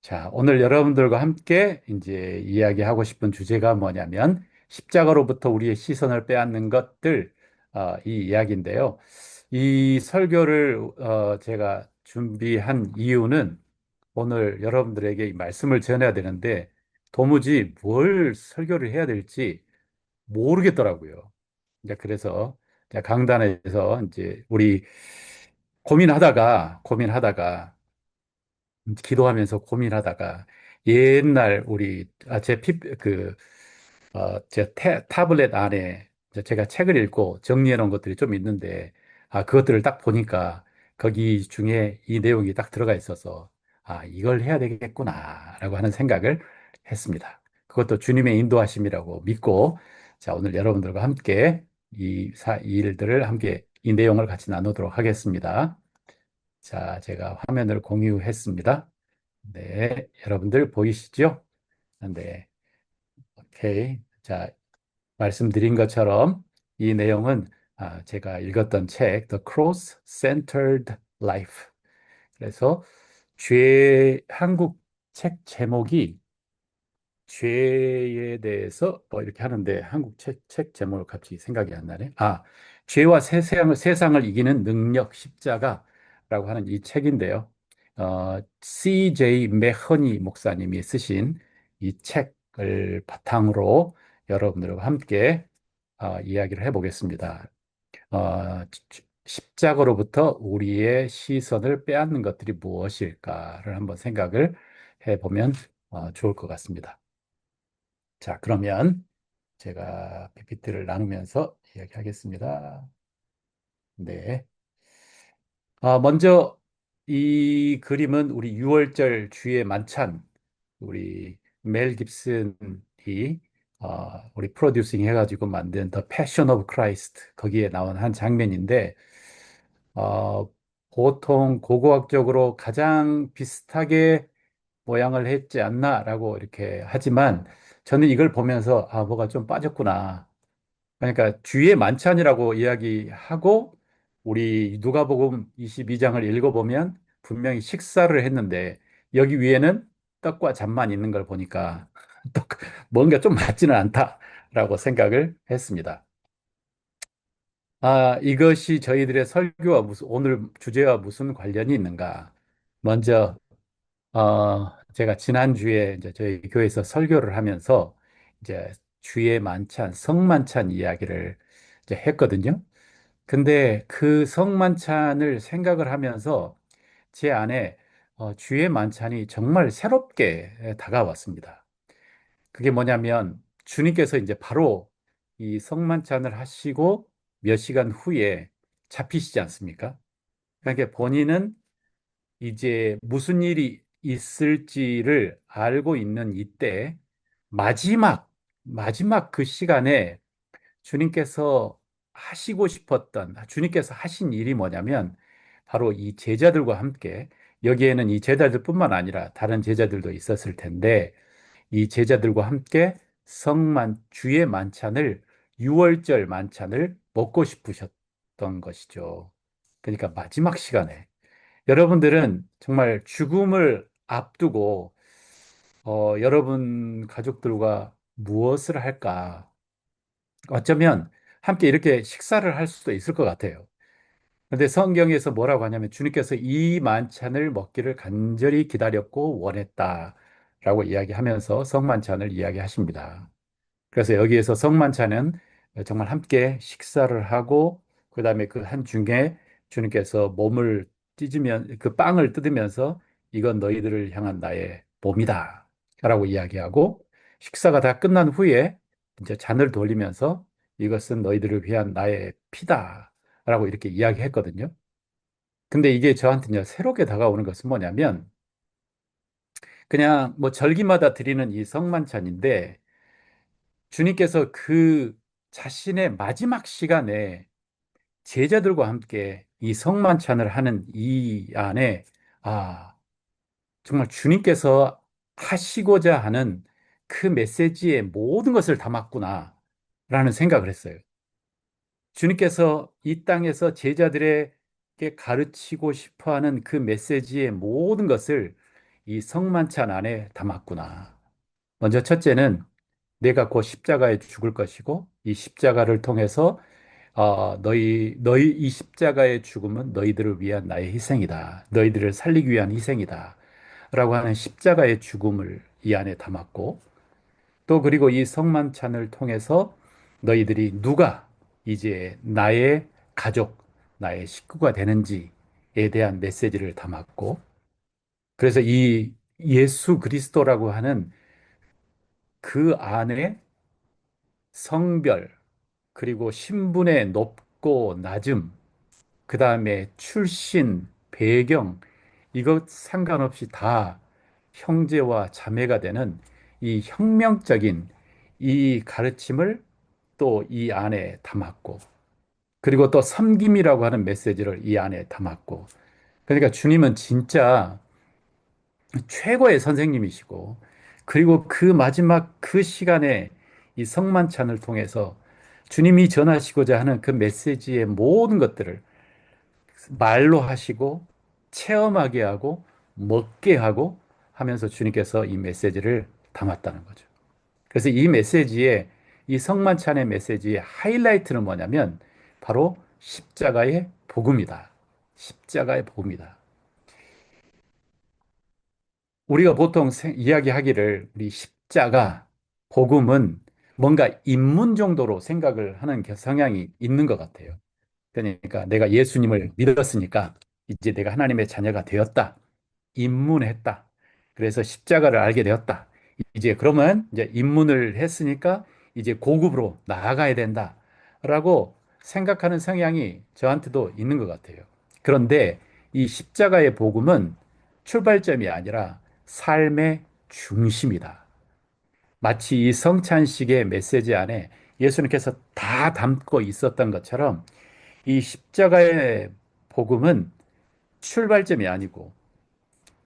자, 오늘 여러분들과 함께 이제 이야기하고 싶은 주제가 뭐냐면 십자가로부터 우리의 시선을 빼앗는 것들, 이 이야기인데요. 이 설교를 제가 준비한 이유는 오늘 여러분들에게 이 말씀을 전해야 되는데 도무지 뭘 설교를 해야 될지 모르겠더라고요. 이제 그래서 이제 강단에서 이제 우리 고민하다가 기도하면서 고민하다가 옛날 우리 제 타블렛 안에 이제 제가 책을 읽고 정리해 놓은 것들이 좀 있는데 그것들을 딱 보니까 거기 중에 이 내용이 딱 들어가 있어서 이걸 해야 되겠구나라고 하는 생각을 했습니다. 그것도 주님의 인도하심이라고 믿고 자 오늘 여러분들과 함께 이 일들을 함께 이 내용을 같이 나누도록 하겠습니다. 자, 제가 화면을 공유했습니다. 네, 여러분들 보이시죠? 네, 오케이. 자, 말씀드린 것처럼 이 내용은 제가 읽었던 책, The Cross-Centered Life. 그래서 한국 책 제목이 죄에 대해서 이렇게 하는데 한국 책 제목을 갑자기 생각이 안 나네. 죄와 세상을 이기는 능력 십자가라고 하는 이 책인데요. C.J. 메허니 목사님이 쓰신 이 책을 바탕으로 여러분들과 함께 이야기를 해보겠습니다. 십자가로부터 우리의 시선을 빼앗는 것들이 무엇일까를 한번 생각을 해보면 좋을 것 같습니다. 자, 그러면 제가 PPT를 나누면서 이야기하겠습니다. 네. 먼저 이 그림은 우리 6월절 주의 만찬, 우리 멜 깁슨이 우리 프로듀싱 해가지고 만든 The Passion of Christ 거기에 나온 한 장면인데 어, 보통 고고학적으로 가장 비슷하게 모양을 했지 않나라고 이렇게 하지만 저는 이걸 보면서 뭐가 좀 빠졌구나. 그러니까 주의 만찬이라고 이야기하고 우리 누가복음 22장을 읽어보면 분명히 식사를 했는데 여기 위에는 떡과 잠만 있는 걸 보니까 떡 뭔가 좀 맞지는 않다라고 생각을 했습니다. 이것이 저희들의 설교와 오늘 주제와 무슨 관련이 있는가? 먼저 제가 지난주에 이제 저희 교회에서 설교를 하면서 이제 주의 만찬, 성만찬 이야기를 이제 했거든요. 근데 그 성만찬을 생각을 하면서 제 안에 주의 만찬이 정말 새롭게 다가왔습니다. 그게 뭐냐면 주님께서 이제 바로 이 성만찬을 하시고 몇 시간 후에 잡히시지 않습니까? 그러니까 본인은 이제 무슨 일이 있을지를 알고 있는 이때 마지막 그 시간에 주님께서 주님께서 하신 일이 뭐냐면 바로 이 제자들과 함께 여기에는 이 제자들뿐만 아니라 다른 제자들도 있었을 텐데 이 제자들과 함께 주의 만찬을 유월절 만찬을 먹고 싶으셨던 것이죠. 그러니까 마지막 시간에 여러분들은 정말 죽음을 앞두고 여러분 가족들과 무엇을 할까? 어쩌면 함께 이렇게 식사를 할 수도 있을 것 같아요. 그런데 성경에서 뭐라고 하냐면 주님께서 이 만찬을 먹기를 간절히 기다렸고 원했다라고 이야기하면서 성만찬을 이야기하십니다. 그래서 여기에서 성만찬은 정말 함께 식사를 하고 그다음에 그 한 중에 주님께서 몸을 찢으면 그 빵을 뜯으면서 이건 너희들을 향한 나의 몸이다 라고 이야기하고 식사가 다 끝난 후에 이제 잔을 돌리면서 이것은 너희들을 위한 나의 피다 라고 이렇게 이야기했거든요. 근데 이게 저한테는 새롭게 다가오는 것은 뭐냐면 그냥 뭐 절기마다 드리는 이 성만찬인데 주님께서 그 자신의 마지막 시간에 제자들과 함께 이 성만찬을 하는 이 안에, 아, 정말 주님께서 하시고자 하는 그 메시지의 모든 것을 담았구나, 라는 생각을 했어요. 주님께서 이 땅에서 제자들에게 가르치고 싶어 하는 그 메시지의 모든 것을 이 성만찬 안에 담았구나. 먼저 첫째는 내가 곧 십자가에 죽을 것이고 이 십자가를 통해서 너희 이 십자가의 죽음은 너희들을 위한 나의 희생이다. 너희들을 살리기 위한 희생이다. 라고 하는 십자가의 죽음을 이 안에 담았고 또 그리고 이 성만찬을 통해서 너희들이 누가 이제 나의 가족, 나의 식구가 되는지에 대한 메시지를 담았고 그래서 이 예수 그리스도라고 하는 그 안에 성별, 그리고 신분의 높고 낮음, 그 다음에 출신, 배경, 이것 상관없이 다 형제와 자매가 되는 이 혁명적인 이 가르침을 또 이 안에 담았고, 그리고 또 섬김이라고 하는 메시지를 이 안에 담았고, 그러니까 주님은 진짜 최고의 선생님이시고, 그리고 그 마지막 그 시간에 이 성만찬을 통해서 주님이 전하시고자 하는 그 메시지의 모든 것들을 말로 하시고, 체험하게 하고, 먹게 하고 하면서 주님께서 이 메시지를 담았다는 거죠. 그래서 이 메시지의, 이 성만찬의 메시지의 하이라이트는 뭐냐면, 바로 십자가의 복음이다. 십자가의 복음이다. 우리가 보통 이야기하기를 우리 십자가, 복음은 뭔가 입문 정도로 생각을 하는 성향이 있는 것 같아요. 그러니까 내가 예수님을 믿었으니까 이제 내가 하나님의 자녀가 되었다. 입문했다. 그래서 십자가를 알게 되었다. 이제 그러면 이제 입문을 했으니까 이제 고급으로 나아가야 된다. 라고 생각하는 성향이 저한테도 있는 것 같아요. 그런데 이 십자가의 복음은 출발점이 아니라 삶의 중심이다. 마치 이 성찬식의 메시지 안에 예수님께서 다 담고 있었던 것처럼 이 십자가의 복음은 출발점이 아니고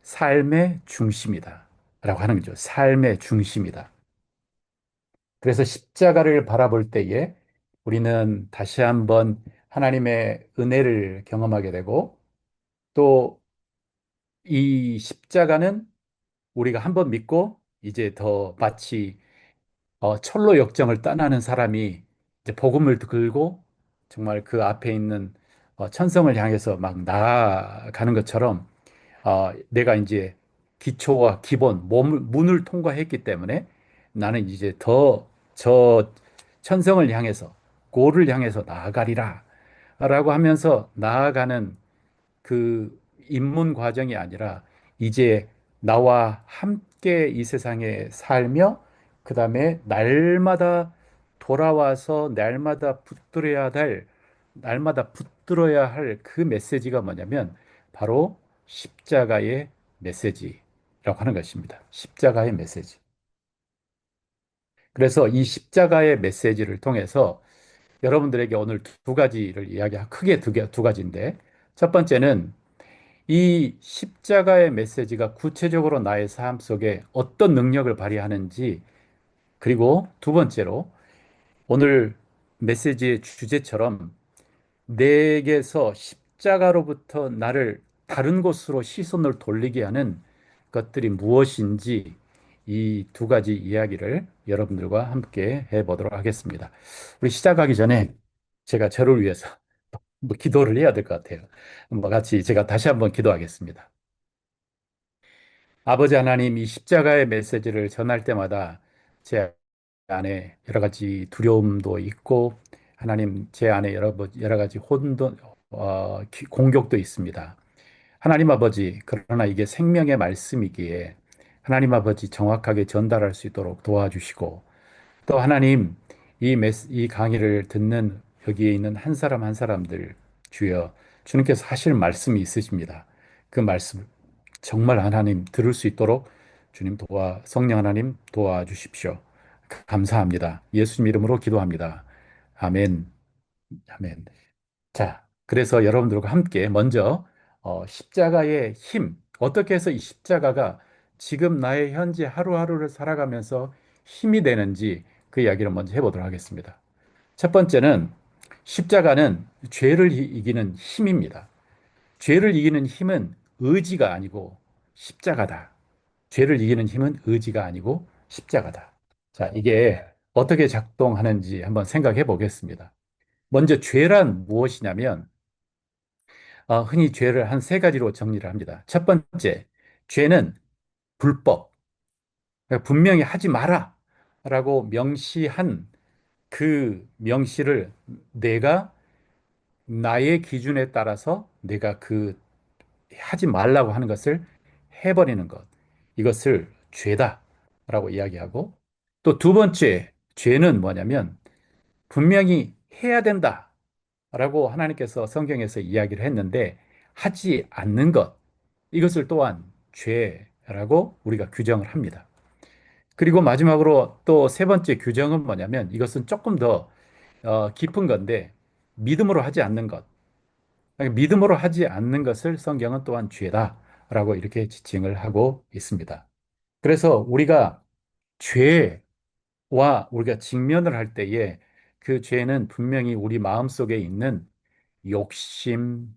삶의 중심이다. 라고 하는 거죠. 삶의 중심이다. 그래서 십자가를 바라볼 때에 우리는 다시 한번 하나님의 은혜를 경험하게 되고 또 이 십자가는 우리가 한번 믿고 이제 더 마치 철로 역정을 떠나는 사람이 이제 복음을 들고 정말 그 앞에 있는 천성을 향해서 막 나아가는 것처럼 내가 이제 기초와 기본, 문을 통과했기 때문에 나는 이제 더 저 천성을 향해서, 고를 향해서 나아가리라. 라고 하면서 나아가는 그 입문 과정이 아니라 이제 나와 함께 이 세상에 살며 그 다음에 날마다 돌아와서 날마다 붙들어야 할 그 메시지가 뭐냐면 바로 십자가의 메시지라고 하는 것입니다. 십자가의 메시지. 그래서 이 십자가의 메시지를 통해서 여러분들에게 오늘 두 가지를 크게 두 가지인데 첫 번째는 이 십자가의 메시지가 구체적으로 나의 삶 속에 어떤 능력을 발휘하는지, 그리고 두 번째로 오늘 메시지의 주제처럼 내게서 십자가로부터 나를 다른 곳으로 시선을 돌리게 하는 것들이 무엇인지 이 두 가지 이야기를 여러분들과 함께 해보도록 하겠습니다. 우리 시작하기 전에 제가 저를 위해서 뭐 기도를 해야 될 것 같아요. 한번 같이 제가 다시 한번 기도하겠습니다. 아버지 하나님, 이 십자가의 메시지를 전할 때마다 제 안에 여러 가지 두려움도 있고, 하나님, 제 안에 여러 가지 공격도 있습니다. 하나님 아버지, 그러나 이게 생명의 말씀이기에 하나님 아버지 정확하게 전달할 수 있도록 도와주시고, 또 하나님, 이 강의를 듣는 여기에 있는 한 사람 한 사람들, 주여, 주님께서 하실 말씀이 있으십니다. 그 말씀 정말 하나님 들을 수 있도록 성령 하나님 도와주십시오. 감사합니다. 예수님 이름으로 기도합니다. 아멘. 아멘. 자, 그래서 여러분들과 함께 먼저 십자가의 힘, 어떻게 해서 이 십자가가 지금 나의 현재 하루하루를 살아가면서 힘이 되는지 그 이야기를 먼저 해보도록 하겠습니다. 첫 번째는 십자가는 죄를 이기는 힘입니다. 죄를 이기는 힘은 의지가 아니고 십자가다. 죄를 이기는 힘은 의지가 아니고 십자가다. 자, 이게 어떻게 작동하는지 한번 생각해 보겠습니다. 먼저 죄란 무엇이냐면, 흔히 죄를 한 세 가지로 정리를 합니다. 첫 번째, 죄는 불법. 그러니까 분명히 하지 마라 라고 명시한 그 명시를 내가 나의 기준에 따라서 내가 그 하지 말라고 하는 것을 해버리는 것. 이것을 죄다라고 이야기하고, 또 두 번째 죄는 뭐냐면 분명히 해야 된다라고 하나님께서 성경에서 이야기를 했는데 하지 않는 것. 이것을 또한 죄라고 우리가 규정을 합니다. 그리고 마지막으로 또 세 번째 규정은 뭐냐면 이것은 조금 더 깊은 건데 믿음으로 하지 않는 것. 그러니까 믿음으로 하지 않는 것을 성경은 또한 죄다라고 이렇게 지칭을 하고 있습니다. 그래서 우리가 죄와 우리가 직면을 할 때에 그 죄는 분명히 우리 마음속에 있는 욕심,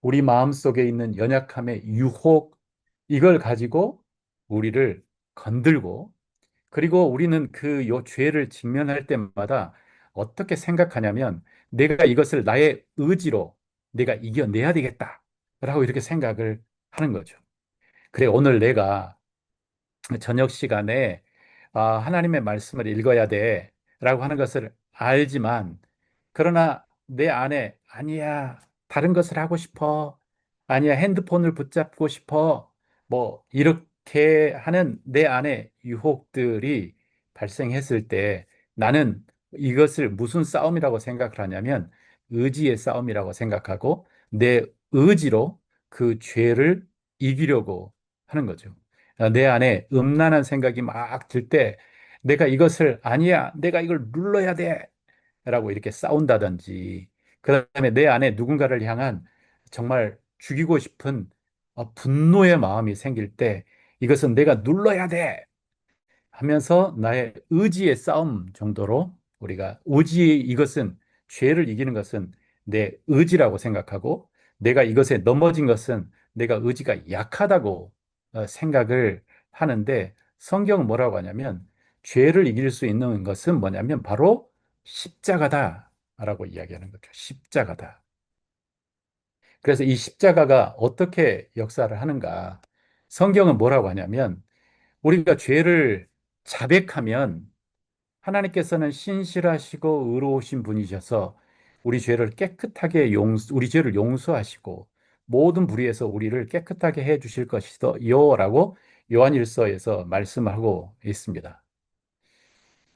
우리 마음속에 있는 연약함의 유혹, 이걸 가지고 우리를 건들고, 그리고 우리는 그 요 죄를 직면할 때마다 어떻게 생각하냐면 내가 이것을 나의 의지로 내가 이겨내야 되겠다라고 이렇게 생각을 하는 거죠. 그래, 오늘 내가 저녁 시간에 하나님의 말씀을 읽어야 돼 라고 하는 것을 알지만, 그러나 내 안에 아니야, 다른 것을 하고 싶어, 아니야, 핸드폰을 붙잡고 싶어, 뭐 이렇게 하는 내 안에 유혹들이 발생했을 때 나는 이것을 무슨 싸움이라고 생각을 하냐면 의지의 싸움이라고 생각하고 내 의지로 그 죄를 이기려고 하는 거죠. 내 안에 음란한 생각이 막 들 때 내가 이것을 아니야, 내가 이걸 눌러야 돼 라고 이렇게 싸운다든지, 그다음에 내 안에 누군가를 향한 정말 죽이고 싶은 분노의 마음이 생길 때 이것은 내가 눌러야 돼 하면서 나의 의지의 싸움 정도로, 우리가 의지, 이것은 죄를 이기는 것은 내 의지라고 생각하고 내가 이것에 넘어진 것은 내가 의지가 약하다고 생각을 하는데, 성경은 뭐라고 하냐면 죄를 이길 수 있는 것은 뭐냐면 바로 십자가다라고 이야기하는 거죠. 십자가다. 그래서 이 십자가가 어떻게 역사를 하는가? 성경은 뭐라고 하냐면 우리가 죄를 자백하면 하나님께서는 신실하시고 의로우신 분이셔서 우리 죄를 깨끗하게 우리 죄를 용서하시고 모든 불의에서 우리를 깨끗하게 해 주실 것이요라고 요한일서에서 말씀하고 있습니다.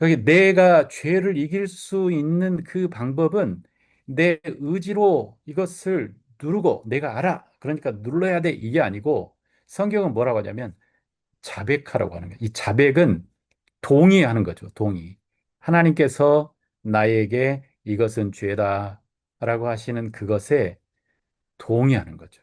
여기 내가 죄를 이길 수 있는 그 방법은 내 의지로 이것을 누르고 내가 알아, 그러니까 눌러야 돼, 이게 아니고 성경은 뭐라고 하냐면 자백하라고 하는 거예요. 이 자백은 동의하는 거죠. 동의. 하나님께서 나에게 이것은 죄다라고 하시는 그것에 동의하는 거죠.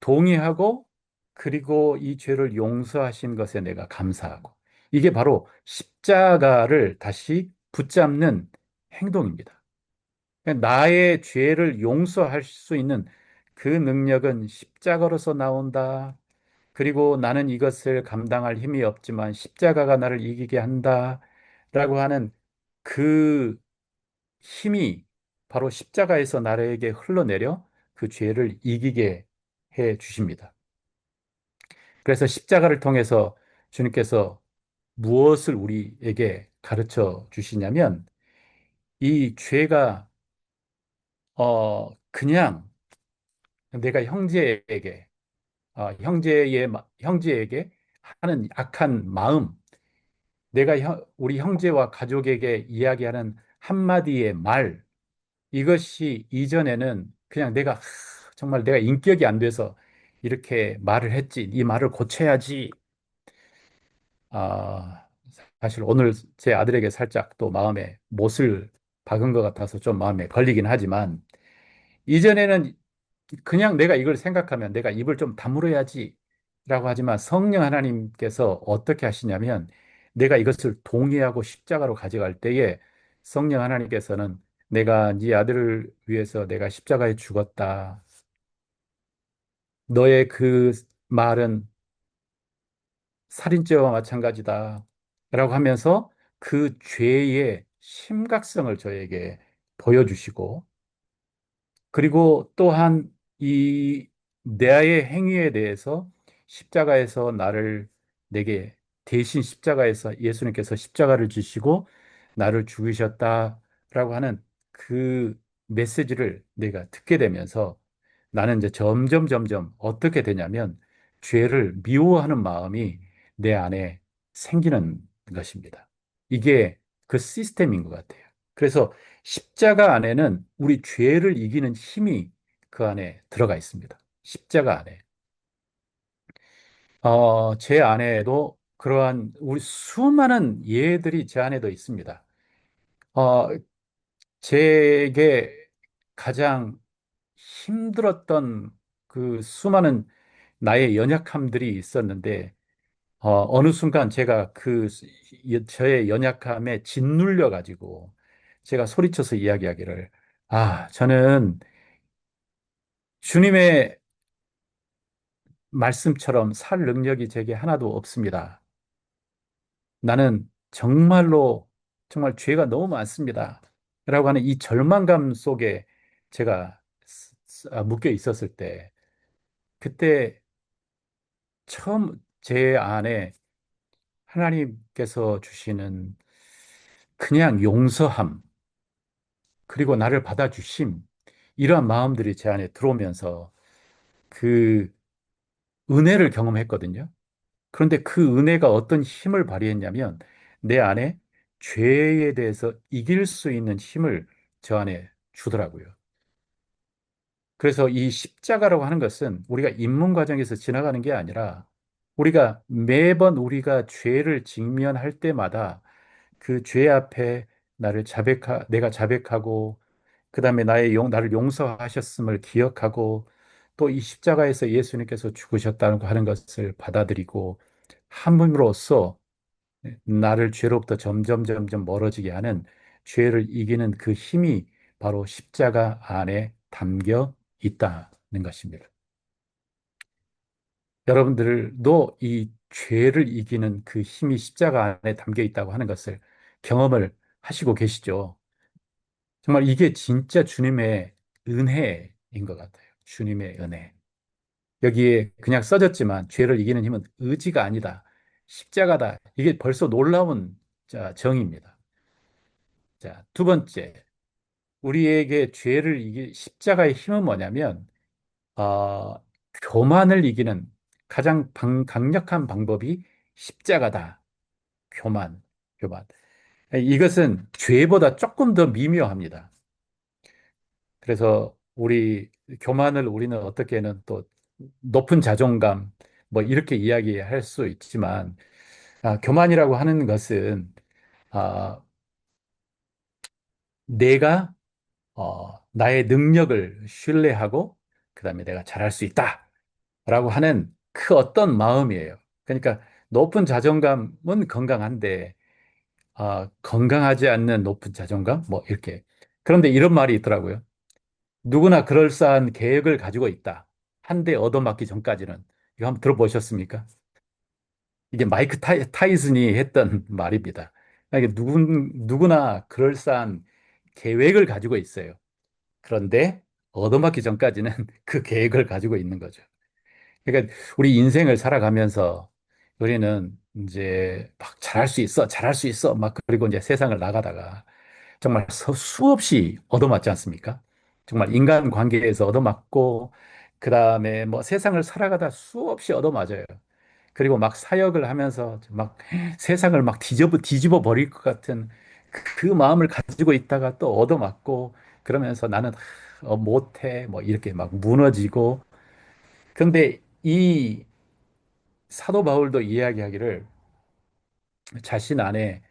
동의하고 그리고 이 죄를 용서하신 것에 내가 감사하고, 이게 바로 십자가를 다시 붙잡는 행동입니다. 그러니까 나의 죄를 용서할 수 있는 그 능력은 십자가로서 나온다. 그리고 나는 이것을 감당할 힘이 없지만 십자가가 나를 이기게 한다. 라고 하는 그 힘이 바로 십자가에서 나에게 흘러내려 그 죄를 이기게 해 주십니다. 그래서 십자가를 통해서 주님께서 무엇을 우리에게 가르쳐 주시냐면 이 죄가 그냥 내가 형제에게 하는 악한 마음, 내가 우리 형제와 가족에게 이야기하는 한마디의 말, 이것이 이전에는 그냥 내가 정말 내가 인격이 안 돼서 이렇게 말을 했지, 이 말을 고쳐야지. 아, 사실 오늘 제 아들에게 살짝 또 마음에 못을 박은 것 같아서 좀 마음에 걸리긴 하지만, 이전에는 그냥 내가 이걸 생각하면 내가 입을 좀 다물어야지 라고 하지만 성령 하나님께서 어떻게 하시냐면 내가 이것을 동의하고 십자가로 가져갈 때에 성령 하나님께서는 내가 네 아들을 위해서 내가 십자가에 죽었다. 너의 그 말은 살인죄와 마찬가지다. 라고 하면서 그 죄의 심각성을 저에게 보여주시고, 그리고 또한 이 나의 행위에 대해서 십자가에서 내게 대신 십자가에서 예수님께서 십자가를 지시고 나를 죽으셨다라고 하는 그 메시지를 내가 듣게 되면서 나는 이제 점점 어떻게 되냐면 죄를 미워하는 마음이 내 안에 생기는 것입니다. 이게 그 시스템인 것 같아요. 그래서 십자가 안에는 우리 죄를 이기는 힘이 그 안에 들어가 있습니다. 십자가 안에. 제 안에도 그러한 우리 수많은 예들이 제 안에도 있습니다. 어, 제게 가장 힘들었던 그 수많은 나의 연약함들이 있었는데, 어느 순간 제가 저의 연약함에 짓눌려 가지고 제가 소리쳐서 이야기하기를, 저는 주님의 말씀처럼 살 능력이 제게 하나도 없습니다. 나는 정말로 정말 죄가 너무 많습니다. 라고 하는 이 절망감 속에 제가 묶여 있었을 때, 그때 처음 제 안에 하나님께서 주시는 그냥 용서함, 그리고 나를 받아주심, 이러한 마음들이 제 안에 들어오면서 그 은혜를 경험했거든요. 그런데 그 은혜가 어떤 힘을 발휘했냐면 내 안에 죄에 대해서 이길 수 있는 힘을 저 안에 주더라고요. 그래서 이 십자가라고 하는 것은 우리가 입문 과정에서 지나가는 게 아니라 우리가 매번 우리가 죄를 직면할 때마다 그 죄 앞에 내가 자백하고 그다음에 나를 용서하셨음을 기억하고 또 이 십자가에서 예수님께서 죽으셨다는 하는 것을 받아들이고 함으로써 나를 죄로부터 점점 멀어지게 하는 죄를 이기는 그 힘이 바로 십자가 안에 담겨 있다는 것입니다. 여러분들도 이 죄를 이기는 그 힘이 십자가 안에 담겨 있다고 하는 것을 경험을 하시고 계시죠. 정말 이게 진짜 주님의 은혜인 것 같아요. 주님의 은혜. 여기에 그냥 써졌지만 죄를 이기는 힘은 의지가 아니다. 십자가다. 이게 벌써 놀라운 정의입니다. 자, 두 번째. 우리에게 십자가의 힘은 뭐냐면, 어, 교만을 이기는 가장 강력한 방법이 십자가다. 교만, 교만. 이것은 죄보다 조금 더 미묘합니다. 그래서 교만을 우리는 어떻게는 또 높은 자존감, 뭐 이렇게 이야기할 수 있지만, 교만이라고 하는 것은, 아, 내가 나의 능력을 신뢰하고, 그 다음에 내가 잘할 수 있다라고 하는 그 어떤 마음이에요. 그러니까 높은 자존감은 건강한데, 건강하지 않는 높은 자존감? 뭐 이렇게. 그런데 이런 말이 있더라고요. 누구나 그럴싸한 계획을 가지고 있다. 한 대 얻어맞기 전까지는. 이거 한번 들어보셨습니까? 이게 마이크 타이슨이 했던 말입니다. 그러니까 누구나 그럴싸한 계획을 가지고 있어요. 그런데 얻어맞기 전까지는 그 계획을 가지고 있는 거죠. 그러니까 우리 인생을 살아가면서 우리는 이제 막 잘할 수 있어, 잘할 수 있어, 막 그리고 이제 세상을 나가다가 정말 수없이 얻어맞지 않습니까? 정말 인간 관계에서 얻어맞고, 그 다음에 뭐 세상을 살아가다 수없이 얻어맞아요. 그리고 막 사역을 하면서 막 세상을 막 뒤집어 버릴 것 같은 그 마음을 가지고 있다가 또 얻어맞고, 그러면서 나는 못해, 뭐 이렇게 막 무너지고. 그런데 이 사도 바울도 이야기하기를 자신 안에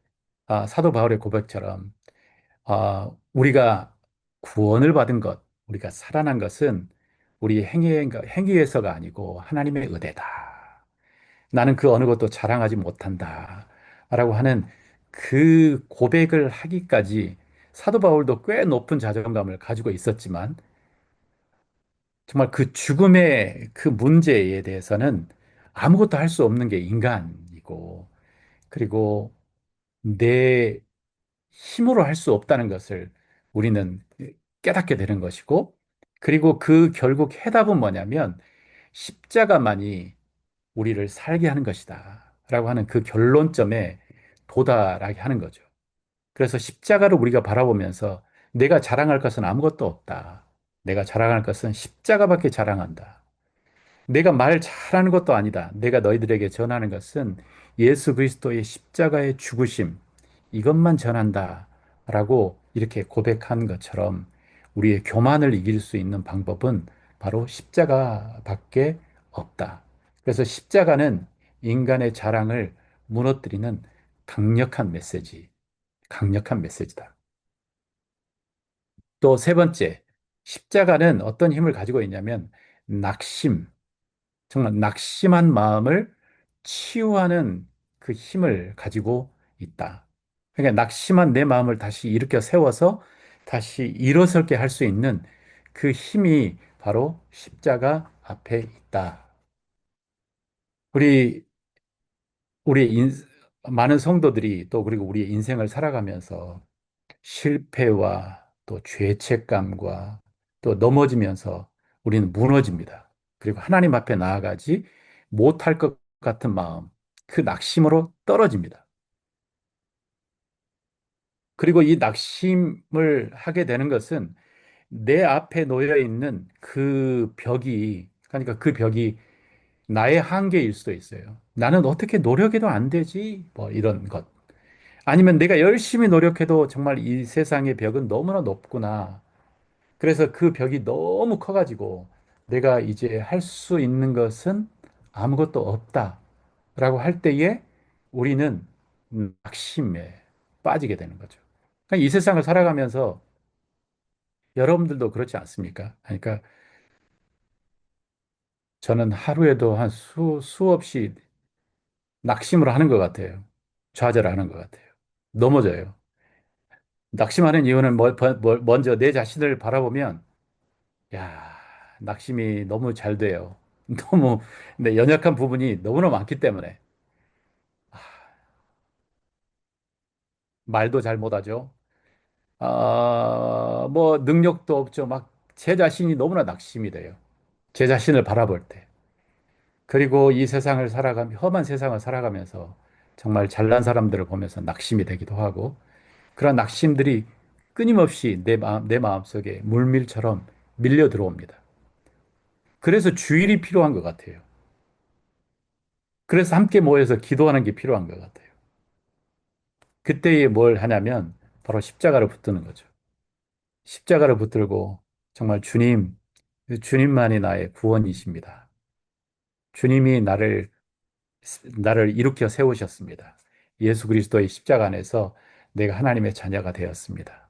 사도 바울의 고백처럼 우리가 구원을 받은 것, 우리가 살아난 것은 우리 행위에서가 아니고 하나님의 은혜다. 나는 그 어느 것도 자랑하지 못한다. 라고 하는 그 고백을 하기까지 사도 바울도 꽤 높은 자존감을 가지고 있었지만 정말 그 죽음의 그 문제에 대해서는 아무것도 할 수 없는 게 인간이고 있고, 그리고 내 힘으로 할 수 없다는 것을 우리는 깨닫게 되는 것이고, 그리고 그 결국 해답은 뭐냐면 십자가만이 우리를 살게 하는 것이다. 라고 하는 그 결론점에 도달하게 하는 거죠. 그래서 십자가를 우리가 바라보면서 내가 자랑할 것은 아무것도 없다. 내가 자랑할 것은 십자가밖에 자랑한다. 내가 말 잘하는 것도 아니다. 내가 너희들에게 전하는 것은 예수 그리스도의 십자가의 죽으심, 이것만 전한다. 라고 이렇게 고백한 것처럼 우리의 교만을 이길 수 있는 방법은 바로 십자가밖에 없다. 그래서 십자가는 인간의 자랑을 무너뜨리는 강력한 메시지, 강력한 메시지다. 또 세 번째, 십자가는 어떤 힘을 가지고 있냐면 낙심, 정말 낙심한 마음을 치유하는 그 힘을 가지고 있다. 그러니까 낙심한 내 마음을 다시 일으켜 세워서 다시 일어서게 할 수 있는 그 힘이 바로 십자가 앞에 있다. 우리 우리 많은 성도들이 또 그리고 우리의 인생을 살아가면서 실패와 또 죄책감과 또 넘어지면서 우리는 무너집니다. 그리고 하나님 앞에 나아가지 못할 것 같은 마음, 그 낙심으로 떨어집니다. 그리고 이 낙심을 하게 되는 것은 내 앞에 놓여 있는 그 벽이, 그러니까 그 벽이 나의 한계일 수도 있어요. 나는 어떻게 노력해도 안 되지? 뭐 이런 것. 아니면 내가 열심히 노력해도 정말 이 세상의 벽은 너무나 높구나. 그래서 그 벽이 너무 커가지고 내가 이제 할 수 있는 것은 아무것도 없다라고 할 때에 우리는 낙심에 빠지게 되는 거죠. 그러니까 이 세상을 살아가면서 여러분들도 그렇지 않습니까? 그러니까 저는 하루에도 한 수없이 낙심을 하는 것 같아요. 좌절하는 것 같아요. 넘어져요. 낙심하는 이유는 먼저 내 자신을 바라보면 야, 낙심이 너무 잘 돼요. 너무, 근데 연약한 부분이 너무나 많기 때문에. 말도 잘 못하죠. 뭐, 능력도 없죠. 막, 제 자신이 너무나 낙심이 돼요. 제 자신을 바라볼 때. 그리고 이 세상을 험한 세상을 살아가면서 정말 잘난 사람들을 보면서 낙심이 되기도 하고, 그런 낙심들이 끊임없이 내 마음속에 물밀처럼 밀려 들어옵니다. 그래서 주일이 필요한 것 같아요. 그래서 함께 모여서 기도하는 게 필요한 것 같아요. 그때에 뭘 하냐면 바로 십자가를 붙드는 거죠. 십자가를 붙들고 정말 주님, 주님만이 나의 구원이십니다. 주님이 나를 일으켜 세우셨습니다. 예수 그리스도의 십자가 안에서 내가 하나님의 자녀가 되었습니다.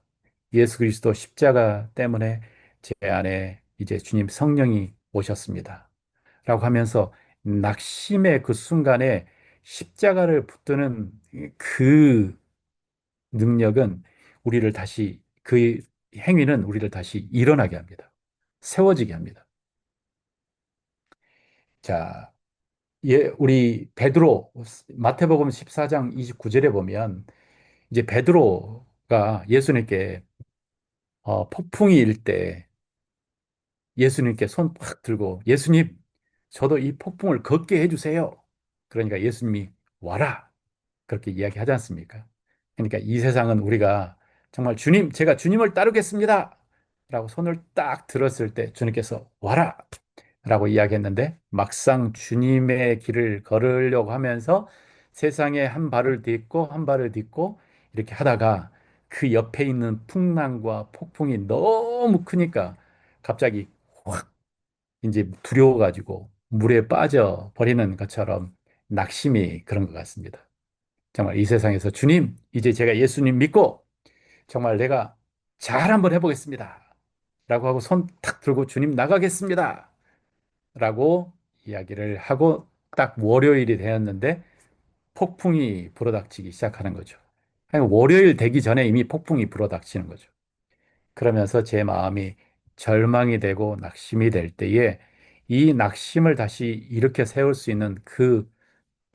예수 그리스도 십자가 때문에 제 안에 이제 주님 성령이 오셨습니다. 라고 하면서 낙심의 그 순간에 십자가를 붙드는 그 능력은 그 행위는 우리를 다시 일어나게 합니다. 세워지게 합니다. 자, 우리 베드로, 마태복음 14장 29절에 보면 이제 베드로가 예수님께 폭풍이 일 때 예수님께 손 팍 들고 예수님, 저도 이 폭풍을 걷게 해주세요. 그러니까 예수님이 와라. 그렇게 이야기하지 않습니까? 그러니까 이 세상은 우리가 정말 주님, 제가 주님을 따르겠습니다. 라고 손을 딱 들었을 때 주님께서 와라. 라고 이야기했는데 막상 주님의 길을 걸으려고 하면서 세상에 한 발을 딛고 한 발을 딛고 이렇게 하다가 그 옆에 있는 풍랑과 폭풍이 너무 크니까 갑자기 확 이제 두려워가지고 물에 빠져 버리는 것처럼 낙심이 그런 것 같습니다. 정말 이 세상에서 주님, 이제 제가 예수님 믿고 정말 내가 잘 한번 해보겠습니다. 라고 하고 손 탁 들고 주님 나가겠습니다. 라고 이야기를 하고 딱 월요일이 되었는데 폭풍이 불어닥치기 시작하는 거죠. 아니, 월요일 되기 전에 이미 폭풍이 불어닥치는 거죠. 그러면서 제 마음이 절망이 되고 낙심이 될 때에 이 낙심을 다시 일으켜 세울 수 있는 그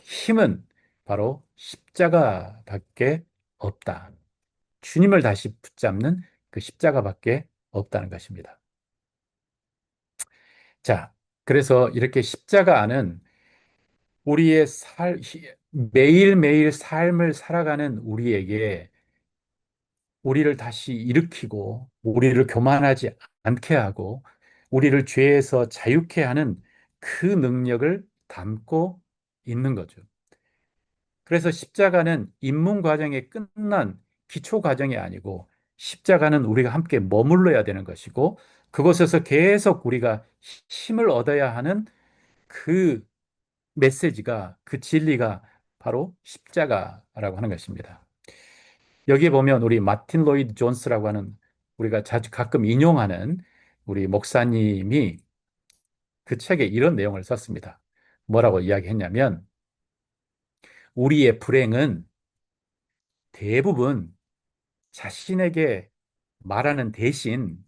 힘은 바로 십자가밖에 없다. 주님을 다시 붙잡는 그 십자가밖에 없다는 것입니다. 자, 그래서 이렇게 십자가 안은 우리의 매일매일 삶을 살아가는 우리에게 우리를 다시 일으키고 우리를 교만하지 않게 하고 우리를 죄에서 자유케 하는 그 능력을 담고 있는 거죠. 그래서 십자가는 입문 과정에 끝난 기초 과정이 아니고 십자가는 우리가 함께 머물러야 되는 것이고 그곳에서 계속 우리가 힘을 얻어야 하는 그 메시지가 그 진리가 바로 십자가라고 하는 것입니다. 여기에 보면 우리 마틴 로이드 존스라고 하는 우리가 자주 가끔 인용하는 우리 목사님이 그 책에 이런 내용을 썼습니다. 뭐라고 이야기했냐면 우리의 불행은 대부분 자신에게 말하는 대신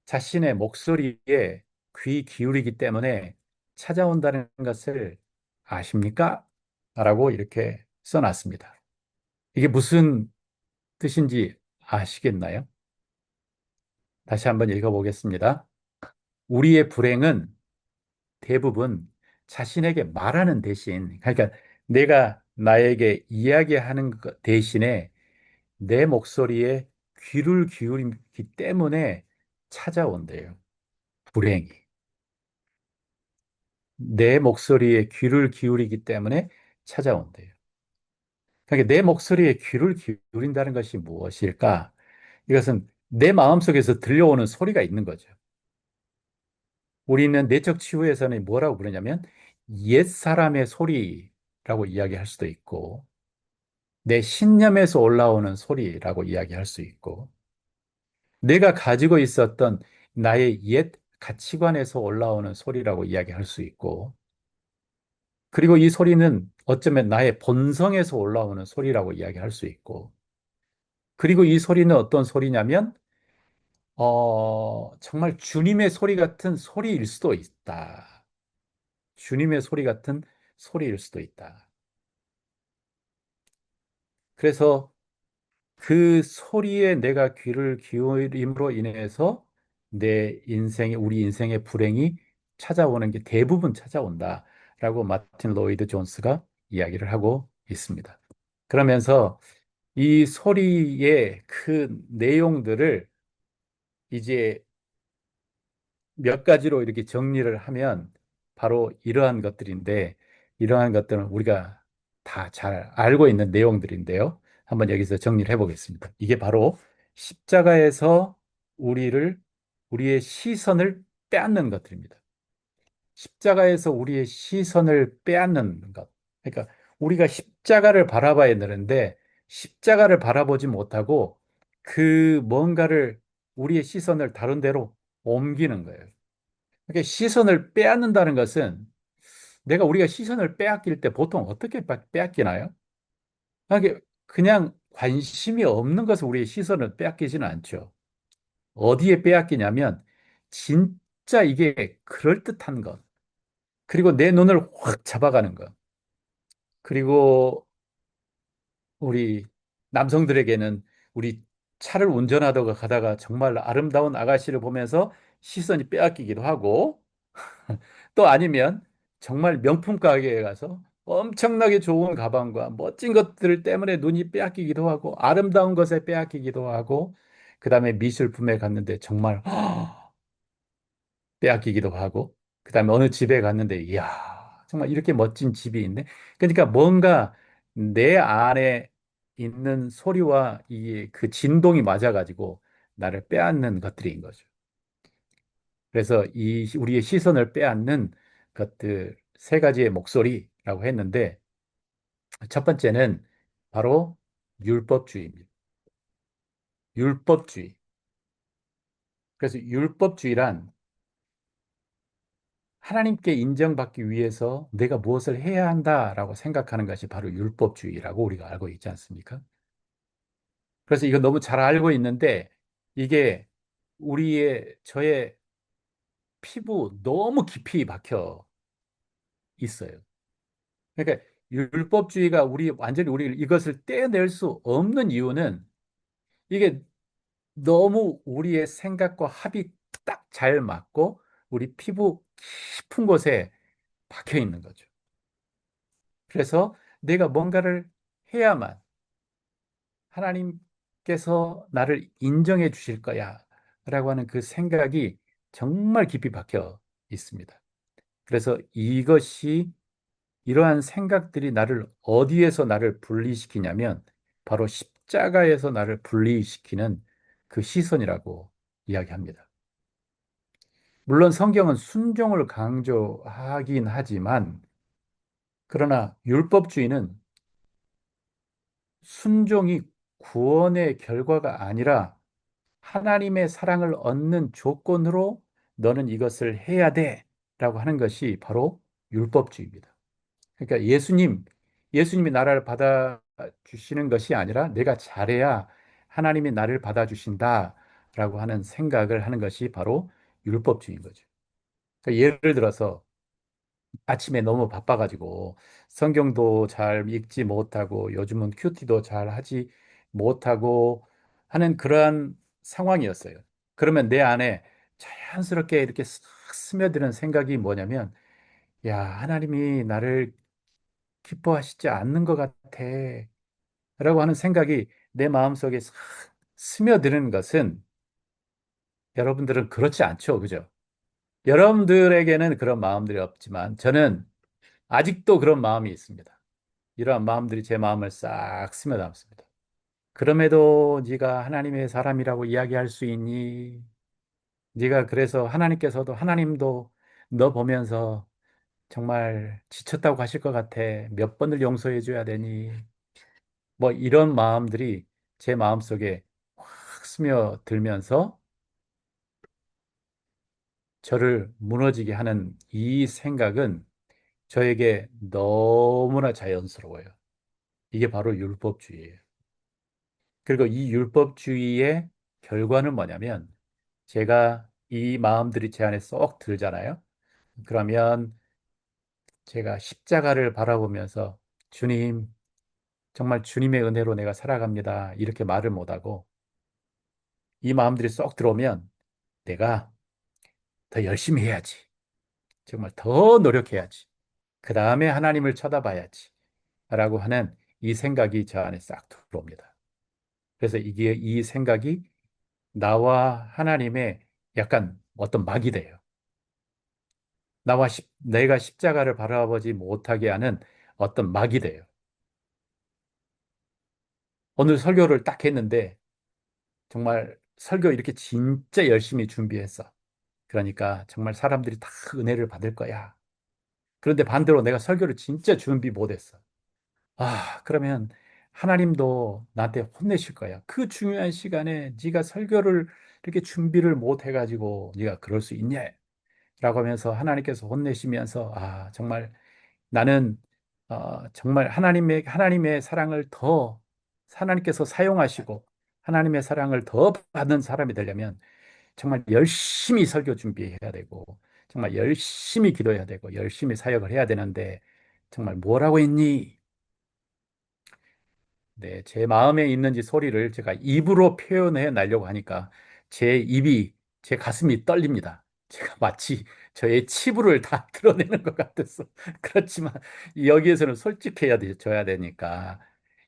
자신의 목소리에 귀 기울이기 때문에 찾아온다는 것을 아십니까? 라고 이렇게 써놨습니다. 이게 무슨 뜻인지 아시겠나요? 다시 한번 읽어보겠습니다. 우리의 불행은 대부분 자신에게 말하는 대신, 그러니까 내가 나에게 이야기하는 것 대신에 내 목소리에 귀를 기울이기 때문에 찾아온대요. 불행이. 내 목소리에 귀를 기울이기 때문에 찾아온대요. 그러니까 내 목소리에 귀를 기울인다는 것이 무엇일까? 이것은 내 마음속에서 들려오는 소리가 있는 거죠. 우리는 내적 치유에서는 뭐라고 부르냐면 옛 사람의 소리라고 이야기할 수도 있고 내 신념에서 올라오는 소리라고 이야기할 수 있고 내가 가지고 있었던 나의 옛 가치관에서 올라오는 소리라고 이야기할 수 있고 그리고 이 소리는 어쩌면 나의 본성에서 올라오는 소리라고 이야기할 수 있고 그리고 이 소리는 어떤 소리냐면 정말 주님의 소리 같은 소리일 수도 있다. 주님의 소리 같은 소리일 수도 있다. 그래서 그 소리에 내가 귀를 기울임으로 인해서 우리 인생의 불행이 찾아오는 게 대부분 찾아온다라고 마틴 로이드 존스가 이야기를 하고 있습니다. 그러면서 이 소리의 그 내용들을 이제 몇 가지로 이렇게 정리를 하면 바로 이러한 것들인데 이러한 것들은 우리가 다 잘 알고 있는 내용들인데요. 한번 여기서 정리를 해보겠습니다. 이게 바로 십자가에서 우리의 시선을 빼앗는 것들입니다. 십자가에서 우리의 시선을 빼앗는 것. 그러니까 우리가 십자가를 바라봐야 되는데 십자가를 바라보지 못하고 그 뭔가를 우리의 시선을 다른 데로 옮기는 거예요. 그러니까 시선을 빼앗는다는 것은 우리가 시선을 빼앗길 때 보통 어떻게 빼앗기나요? 그냥 관심이 없는 것을 우리의 시선을 빼앗기지는 않죠. 어디에 빼앗기냐면 진짜 이게 그럴듯한 것. 그리고 내 눈을 확 잡아가는 것. 그리고 우리 남성들에게는 우리 차를 운전하다가 가다가 정말 아름다운 아가씨를 보면서 시선이 빼앗기기도 하고 또 아니면 정말 명품 가게에 가서 엄청나게 좋은 가방과 멋진 것들 때문에 눈이 빼앗기기도 하고 아름다운 것에 빼앗기기도 하고 그다음에 미술품에 갔는데 정말 빼앗기기도 하고 그다음에 어느 집에 갔는데 이야 정말 이렇게 멋진 집이 있네. 그러니까 뭔가 내 안에 있는 소리와 이 그 진동이 맞아가지고 나를 빼앗는 것들인 거죠. 그래서 이 우리의 시선을 빼앗는 것들 세 가지의 목소리라고 했는데 첫 번째는 바로 율법주의입니다. 율법주의. 그래서 율법주의란 하나님께 인정받기 위해서 내가 무엇을 해야 한다라고 생각하는 것이 바로 율법주의라고 우리가 알고 있지 않습니까? 그래서 이거 너무 잘 알고 있는데 이게 저의 피부 너무 깊이 박혀 있어요. 그러니까 율법주의가 완전히 우리 이것을 떼어낼 수 없는 이유는 이게 너무 우리의 생각과 합이 딱 잘 맞고 우리 피부 깊은 곳에 박혀 있는 거죠. 그래서 내가 뭔가를 해야만 하나님께서 나를 인정해 주실 거야 라고 하는 그 생각이 정말 깊이 박혀 있습니다. 그래서 이러한 생각들이 어디에서 나를 분리시키냐면 바로 십자가에서 나를 분리시키는 그 시선이라고 이야기합니다. 물론 성경은 순종을 강조하긴 하지만 그러나 율법주의는 순종이 구원의 결과가 아니라 하나님의 사랑을 얻는 조건으로 너는 이것을 해야 돼 라고 하는 것이 바로 율법주의입니다. 그러니까 예수님이 나를 받아주시는 것이 아니라 내가 잘해야 하나님이 나를 받아주신다라고 하는 생각을 하는 것이 바로 율법주의인 거죠. 그러니까 예를 들어서 아침에 너무 바빠가지고 성경도 잘 읽지 못하고 요즘은 큐티도 잘 하지 못하고 하는 그러한 상황이었어요. 그러면 내 안에 자연스럽게 이렇게 싹 스며드는 생각이 뭐냐면, 야, 하나님이 나를 기뻐하시지 않는 것 같아. 라고 하는 생각이 내 마음속에 싹 스며드는 것은 여러분들은 그렇지 않죠. 그죠? 여러분들에게는 그런 마음들이 없지만 저는 아직도 그런 마음이 있습니다. 이러한 마음들이 제 마음을 싹 스며담습니다. 그럼에도 네가 하나님의 사람이라고 이야기할 수 있니? 네가 그래서 하나님도 너 보면서 정말 지쳤다고 하실 것 같아. 몇 번을 용서해 줘야 되니? 뭐 이런 마음들이 제 마음속에 확 스며들면서 저를 무너지게 하는 이 생각은 저에게 너무나 자연스러워요. 이게 바로 율법주의예요. 그리고 이 율법주의의 결과는 뭐냐면 제가 이 마음들이 제 안에 쏙 들잖아요. 그러면 제가 십자가를 바라보면서 주님, 정말 주님의 은혜로 내가 살아갑니다. 이렇게 말을 못하고 이 마음들이 쏙 들어오면 내가 더 열심히 해야지. 정말 더 노력해야지. 그 다음에 하나님을 쳐다봐야지. 라고 하는 이 생각이 저 안에 싹 들어옵니다. 그래서 이 생각이 나와 하나님의 약간 어떤 막이 돼요. 내가 십자가를 바라보지 못하게 하는 어떤 막이 돼요. 오늘 설교를 딱 했는데 정말 설교 이렇게 진짜 열심히 준비했어. 그러니까 정말 사람들이 다 은혜를 받을 거야. 그런데 반대로 내가 설교를 진짜 준비 못했어. 그러면 하나님도 나한테 혼내실 거야. 그 중요한 시간에 네가 설교를 이렇게 준비를 못 해가지고 네가 그럴 수 있냐? 라고 하면서 하나님께서 혼내시면서 정말 나는 정말 하나님의 사랑을 더 하나님께서 사용하시고 하나님의 사랑을 더 받는 사람이 되려면 정말 열심히 설교 준비해야 되고 정말 열심히 기도해야 되고 열심히 사역을 해야 되는데 정말 뭐라고 했니? 네, 제 마음에 있는지 소리를 제가 입으로 표현해 내려고 하니까 제 가슴이 떨립니다. 제가 마치 저의 치부를 다 드러내는 것 같았어. 그렇지만 여기에서는 줘야 되니까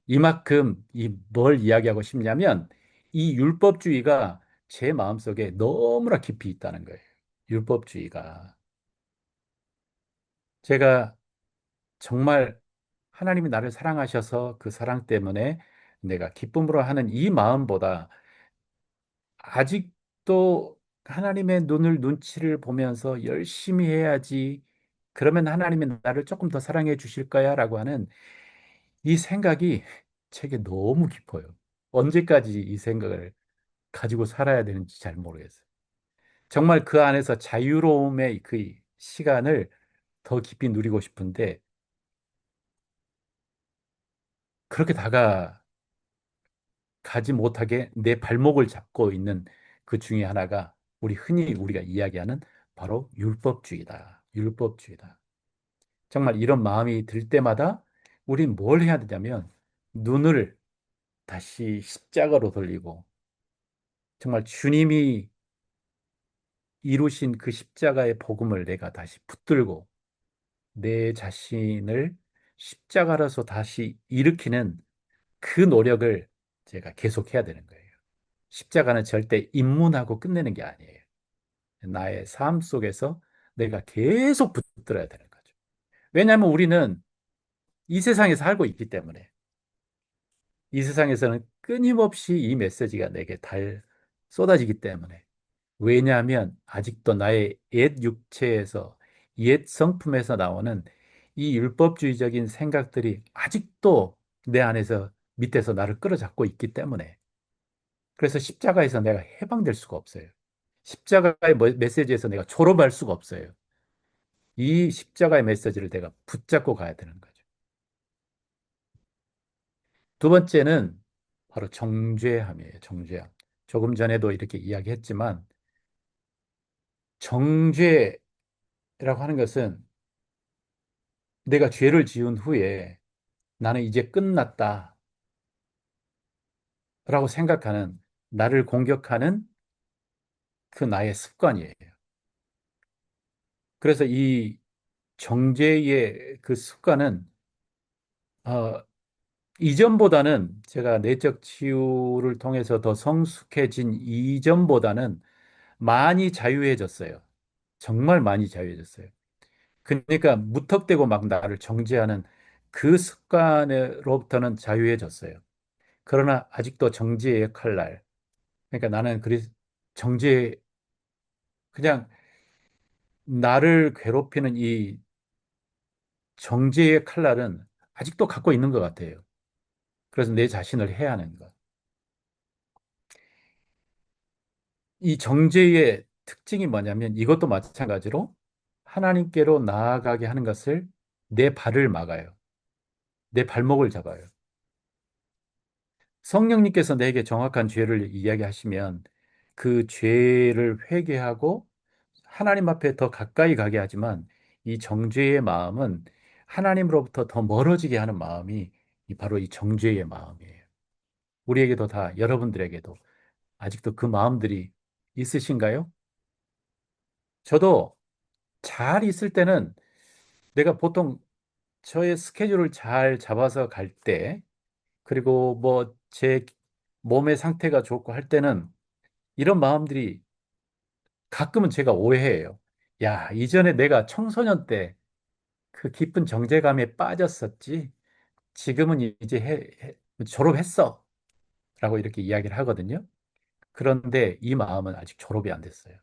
이만큼 뭘 이야기하고 싶냐면 이 율법주의가 제 마음속에 너무나 깊이 있다는 거예요. 율법주의가. 제가 정말 하나님이 나를 사랑하셔서 그 사랑 때문에 내가 기쁨으로 하는 이 마음보다 아직도 하나님의 눈치를 보면서 열심히 해야지. 그러면 하나님이 나를 조금 더 사랑해 주실 거야 라고 하는 이 생각이 제게 너무 깊어요. 언제까지 이 생각을 가지고 살아야 되는지 잘 모르겠어요. 정말 그 안에서 자유로움의 그 시간을 더 깊이 누리고 싶은데 그렇게 가지 못하게 내 발목을 잡고 있는 그 중에 하나가 흔히 우리가 이야기하는 바로 율법주의다. 율법주의다. 정말 이런 마음이 들 때마다 우린 뭘 해야 되냐면 눈을 다시 십자가로 돌리고 정말 주님이 이루신 그 십자가의 복음을 내가 다시 붙들고 내 자신을 십자가로서 다시 일으키는 그 노력을 제가 계속해야 되는 거예요. 십자가는 절대 입문하고 끝내는 게 아니에요. 나의 삶 속에서 내가 계속 붙들어야 되는 거죠. 왜냐하면 우리는 이 세상에 살고 있기 때문에 이 세상에서는 끊임없이 이 메시지가 내게 쏟아지기 때문에 왜냐하면 아직도 나의 옛 육체에서 옛 성품에서 나오는 이 율법주의적인 생각들이 아직도 내 안에서 밑에서 나를 끌어잡고 있기 때문에 그래서 십자가에서 내가 해방될 수가 없어요. 십자가의 메시지에서 내가 졸업할 수가 없어요. 이 십자가의 메시지를 내가 붙잡고 가야 되는 거죠. 두 번째는 바로 정죄함이에요. 정죄함. 조금 전에도 이렇게 이야기했지만 정죄라고 하는 것은 내가 죄를 지은 후에 나는 이제 끝났다라고 생각하는 나를 공격하는 그 나의 습관이에요. 그래서 이 정죄의 그 습관은 어, 이전보다는 제가 내적 치유를 통해서 더 성숙해진 이전보다는 많이 자유해졌어요. 정말 많이 자유해졌어요. 그러니까 무턱대고 막 나를 정죄하는 그 습관으로부터는 자유해졌어요. 그러나 아직도 정죄의 칼날. 그러니까 나는 정죄, 그냥 나를 괴롭히는 이 정죄의 칼날은 아직도 갖고 있는 것 같아요. 그래서 내 자신을 해야 하는 것. 이 정죄의 특징이 뭐냐면 이것도 마찬가지로 하나님께로 나아가게 하는 것을 내 발을 막아요. 내 발목을 잡아요. 성령님께서 내게 정확한 죄를 이야기하시면 그 죄를 회개하고 하나님 앞에 더 가까이 가게 하지만 이 정죄의 마음은 하나님으로부터 더 멀어지게 하는 마음이 바로 이 정죄의 마음이에요. 우리에게도 다 여러분들에게도 아직도 그 마음들이 있으신가요? 저도 잘 있을 때는 내가 보통 저의 스케줄을 잘 잡아서 갈 때, 그리고 뭐 제 몸의 상태가 좋고 할 때는 이런 마음들이 가끔은 제가 오해해요. 야, 이전에 내가 청소년 때 그 깊은 정제감에 빠졌었지. 지금은 이제 졸업했어. 라고 이렇게 이야기를 하거든요. 그런데 이 마음은 아직 졸업이 안 됐어요.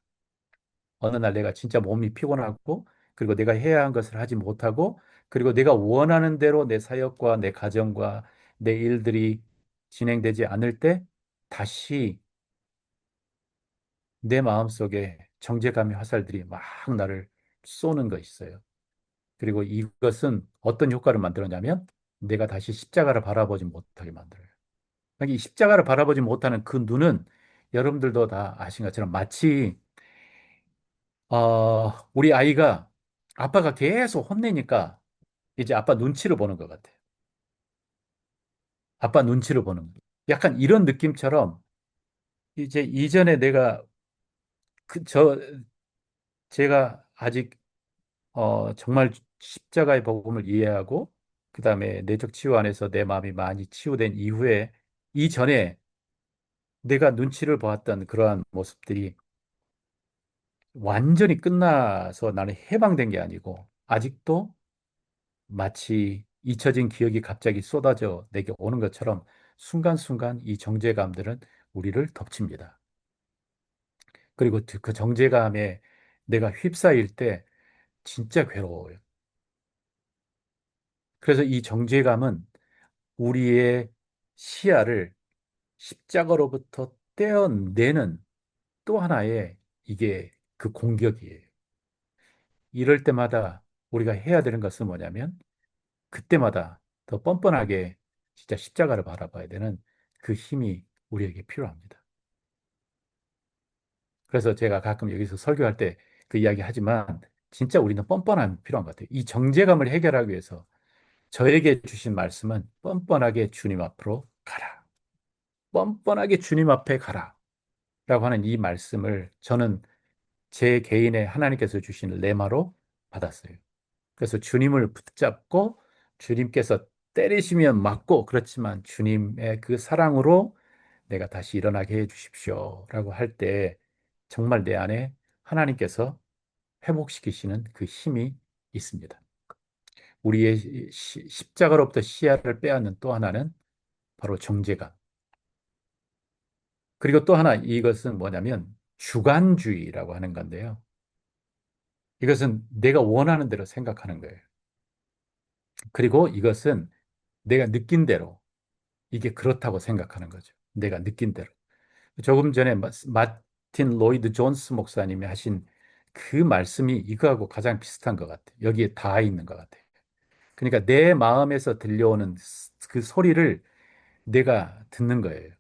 어느 날 내가 진짜 몸이 피곤하고, 그리고 내가 해야 한 것을 하지 못하고, 그리고 내가 원하는 대로 내 사역과 내 가정과 내 일들이 진행되지 않을 때, 다시 내 마음속에 정죄감의 화살들이 막 나를 쏘는 거 있어요. 그리고 이것은 어떤 효과를 만들었냐면, 내가 다시 십자가를 바라보지 못하게 만들어요. 그러니까 이 십자가를 바라보지 못하는 그 눈은 여러분들도 다 아신 것처럼 마치 우리 아이가 아빠가 계속 혼내니까 이제 아빠 눈치를 보는 것 같아요. 아빠 눈치를 보는 거. 약간 이런 느낌처럼 이제 이전에 저 제가 아직 정말 십자가의 복음을 이해하고 그다음에 내적 치유 안에서 내 마음이 많이 치유된 이후에 이전에 내가 눈치를 보았던 그러한 모습들이 완전히 끝나서 나는 해방된 게 아니고 아직도 마치 잊혀진 기억이 갑자기 쏟아져 내게 오는 것처럼 순간순간 이 정죄감들은 우리를 덮칩니다. 그리고 그 정죄감에 내가 휩싸일 때 진짜 괴로워요. 그래서 이 정죄감은 우리의 시야를 십자가로부터 떼어내는 또 하나의 이게 그 공격이에요. 이럴 때마다 우리가 해야 되는 것은 뭐냐면 그때마다 더 뻔뻔하게 진짜 십자가를 바라봐야 되는 그 힘이 우리에게 필요합니다. 그래서 제가 가끔 여기서 설교할 때 그 이야기 하지만 진짜 우리는 뻔뻔함이 필요한 것 같아요. 이 정제감을 해결하기 위해서 저에게 주신 말씀은 뻔뻔하게 주님 앞으로 가라. 뻔뻔하게 주님 앞에 가라. 라고 하는 이 말씀을 저는 제 개인의 하나님께서 주신 레마로 받았어요. 그래서 주님을 붙잡고 주님께서 때리시면 맞고 그렇지만 주님의 그 사랑으로 내가 다시 일어나게 해 주십시오. 라고 할 때 정말 내 안에 하나님께서 회복시키시는 그 힘이 있습니다. 우리의 십자가로부터 시야를 빼앗는 또 하나는 바로 정죄감. 그리고 또 하나 이것은 뭐냐면 주관주의라고 하는 건데요. 이것은 내가 원하는 대로 생각하는 거예요. 그리고 이것은 내가 느낀 대로 이게 그렇다고 생각하는 거죠. 내가 느낀 대로. 조금 전에 마틴 로이드 존스 목사님이 하신 그 말씀이 이거하고 가장 비슷한 것 같아요. 여기에 다 있는 것 같아요. 그러니까 내 마음에서 들려오는 그 소리를 내가 듣는 거예요.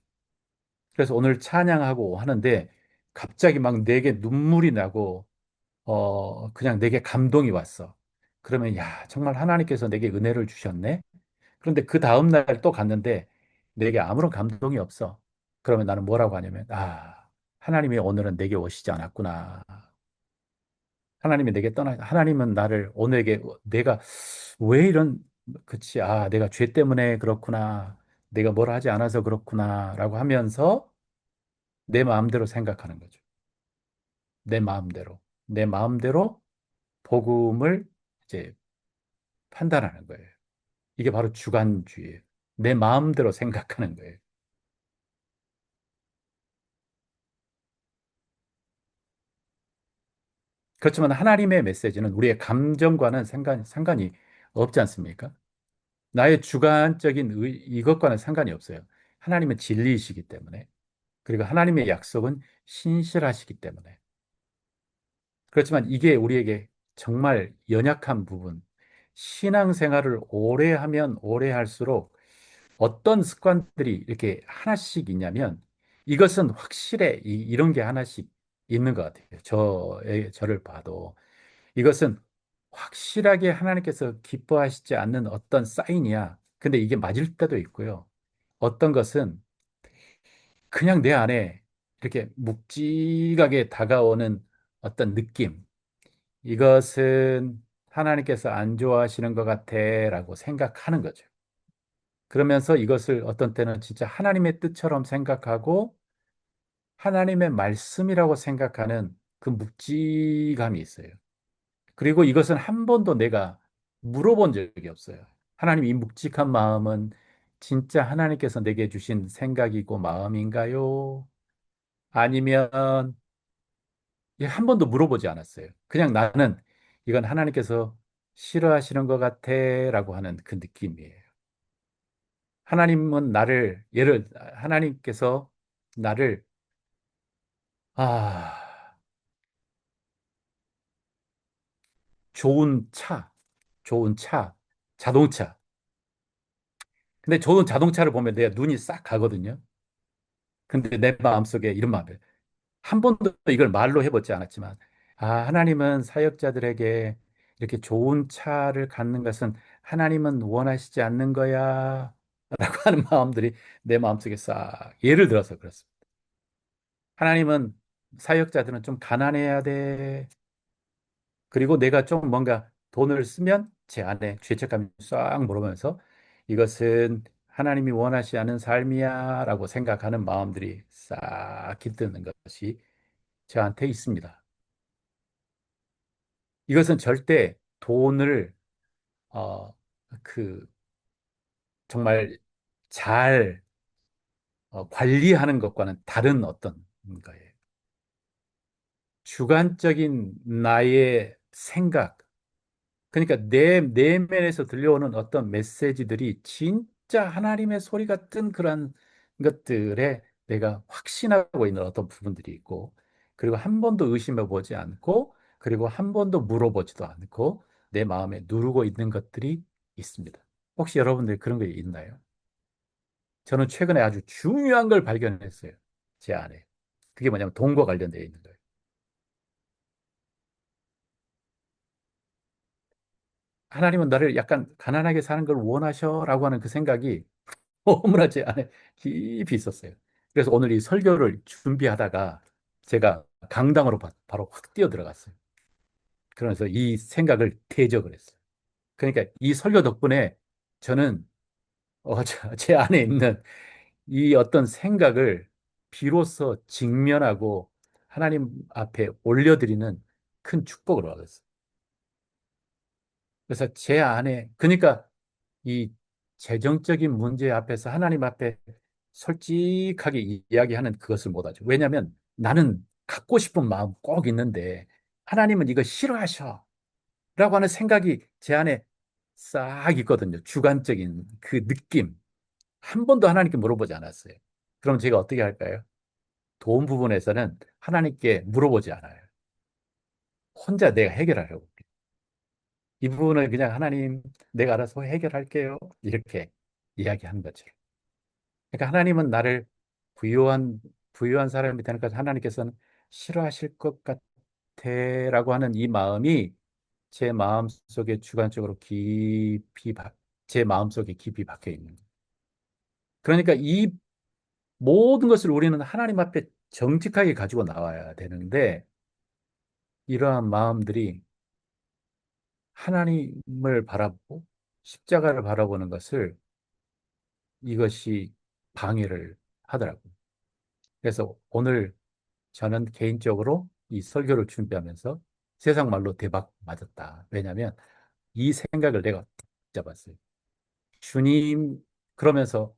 그래서 오늘 찬양하고 하는데 갑자기 막 내게 눈물이 나고 그냥 내게 감동이 왔어. 그러면 야, 정말 하나님께서 내게 은혜를 주셨네. 그런데 그 다음 날 또 갔는데 내게 아무런 감동이 없어. 그러면 나는 뭐라고 하냐면 하나님이 오늘은 내게 오시지 않았구나. 하나님이 내게 하나님은 나를 오늘에게 내가 왜 이런 그치 내가 죄 때문에 그렇구나. 내가 뭘 하지 않아서 그렇구나라고 하면서 내 마음대로 생각하는 거죠. 내 마음대로. 내 마음대로 복음을 이제 판단하는 거예요. 이게 바로 주관주의예요. 내 마음대로 생각하는 거예요. 그렇지만 하나님의 메시지는 우리의 감정과는 상관이 없지 않습니까? 나의 주관적인 이것과는 상관이 없어요. 하나님은 진리이시기 때문에. 그리고 하나님의 약속은 신실하시기 때문에. 그렇지만 이게 우리에게 정말 연약한 부분, 신앙생활을 오래 하면 오래 할수록 어떤 습관들이 이렇게 하나씩 있냐면 이것은 확실해. 이런 게 하나씩 있는 것 같아요. 저를 봐도. 이것은 확실하게 하나님께서 기뻐하시지 않는 어떤 사인이야. 근데 이게 맞을 때도 있고요. 어떤 것은 그냥 내 안에 이렇게 묵직하게 다가오는 어떤 느낌. 이것은 하나님께서 안 좋아하시는 것 같아라고 생각하는 거죠. 그러면서 이것을 어떤 때는 진짜 하나님의 뜻처럼 생각하고 하나님의 말씀이라고 생각하는 그 묵직함이 있어요. 그리고 이것은 한 번도 내가 물어본 적이 없어요. 하나님, 이 묵직한 마음은 진짜 하나님께서 내게 주신 생각이고 마음인가요? 아니면 한 번도 물어보지 않았어요. 그냥 나는 이건 하나님께서 싫어하시는 것 같아라고 하는 그 느낌이에요. 하나님은 하나님께서 나를 아, 좋은 차, 좋은 차, 자동차. 근데 좋은 자동차를 보면 내 눈이 싹 가거든요. 근데 내 마음속에 이런 마음이에요. 한 번도 이걸 말로 해보지 않았지만, 하나님은 사역자들에게 이렇게 좋은 차를 갖는 것은 하나님은 원하시지 않는 거야. 라고 하는 마음들이 내 마음속에 싹, 예를 들어서 그렇습니다. 하나님은 사역자들은 좀 가난해야 돼. 그리고 내가 좀 뭔가 돈을 쓰면 제 안에 죄책감이 싹 물어오면서 이것은 하나님이 원하지 않은 삶이야 라고 생각하는 마음들이 싹 깃드는 것이 저한테 있습니다. 이것은 절대 돈을 어, 그 정말 잘 관리하는 것과는 다른 어떤 거예요. 주관적인 나의 생각, 그러니까 내 내면에서 들려오는 어떤 메시지들이 진짜 하나님의 소리 같은 그런 것들에 내가 확신하고 있는 어떤 부분들이 있고, 그리고 한 번도 의심해 보지 않고, 그리고 한 번도 물어보지도 않고, 내 마음에 누르고 있는 것들이 있습니다. 혹시 여러분들 그런 게 있나요? 저는 최근에 아주 중요한 걸 발견했어요. 제 안에. 그게 뭐냐면 돈과 관련되어 있는 거예요. 하나님은 나를 약간 가난하게 사는 걸 원하셔라고 하는 그 생각이 너무나 제 안에 깊이 있었어요. 그래서 오늘 이 설교를 준비하다가 제가 강당으로 바로 확 뛰어 들어갔어요. 그러면서 이 생각을 대적을 했어요. 그러니까 이 설교 덕분에 저는 제 안에 있는 이 어떤 생각을 비로소 직면하고 하나님 앞에 올려드리는 큰 축복을 얻었어요. 그래서 제 안에, 그러니까 이 재정적인 문제 앞에서 하나님 앞에 솔직하게 이야기하는 그것을 못하죠. 왜냐하면 나는 갖고 싶은 마음 꼭 있는데 하나님은 이거 싫어하셔 라고 하는 생각이 제 안에 싹 있거든요. 주관적인 그 느낌. 한 번도 하나님께 물어보지 않았어요. 그럼 제가 어떻게 할까요? 돈 부분에서는 하나님께 물어보지 않아요. 혼자 내가 해결하려고. 이 부분은 그냥 하나님, 내가 알아서 해결할게요. 이렇게 이야기하는 거죠. 그러니까 하나님은 나를 부유한, 부유한 사람이 되는 것 하나님께서는 싫어하실 것 같아라고 하는 이 마음이 제 마음 속에 주관적으로 제 마음 속에 깊이 박혀 있는 거예요. 그러니까 이 모든 것을 우리는 하나님 앞에 정직하게 가지고 나와야 되는데 이러한 마음들이 하나님을 바라보고 십자가를 바라보는 것을 이것이 방해를 하더라고요. 그래서 오늘 저는 개인적으로 이 설교를 준비하면서 세상 말로 대박 맞았다. 왜냐하면 이 생각을 내가 잡았어요. 주님, 그러면서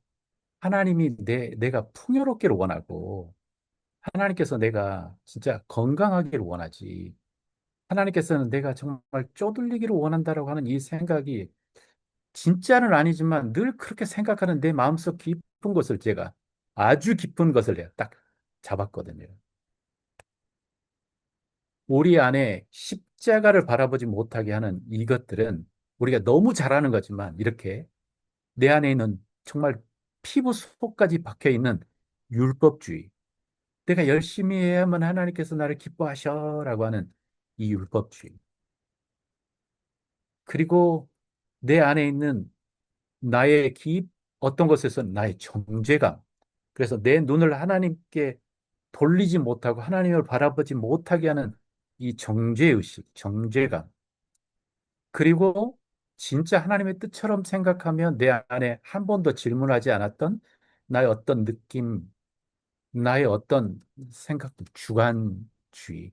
하나님이 내가 풍요롭기를 원하고 하나님께서 내가 진짜 건강하기를 원하지. 하나님께서는 내가 정말 쪼들리기를 원한다라고 하는 이 생각이 진짜는 아니지만 늘 그렇게 생각하는 내 마음속 깊은 것을 제가 아주 깊은 것을 내가 딱 잡았거든요. 우리 안에 십자가를 바라보지 못하게 하는 이것들은 우리가 너무 잘하는 거지만 이렇게 내 안에 있는 정말 피부 속까지 박혀 있는 율법주의. 내가 열심히 해야만 하나님께서 나를 기뻐하셔라고 하는 이 율법주의. 그리고 내 안에 있는 나의 어떤 것에서 나의 정죄감. 그래서 내 눈을 하나님께 돌리지 못하고 하나님을 바라보지 못하게 하는 이 정죄의식, 정죄감. 그리고 진짜 하나님의 뜻처럼 생각하면 내 안에 한 번도 질문하지 않았던 나의 어떤 느낌, 나의 어떤 생각들, 주관주의.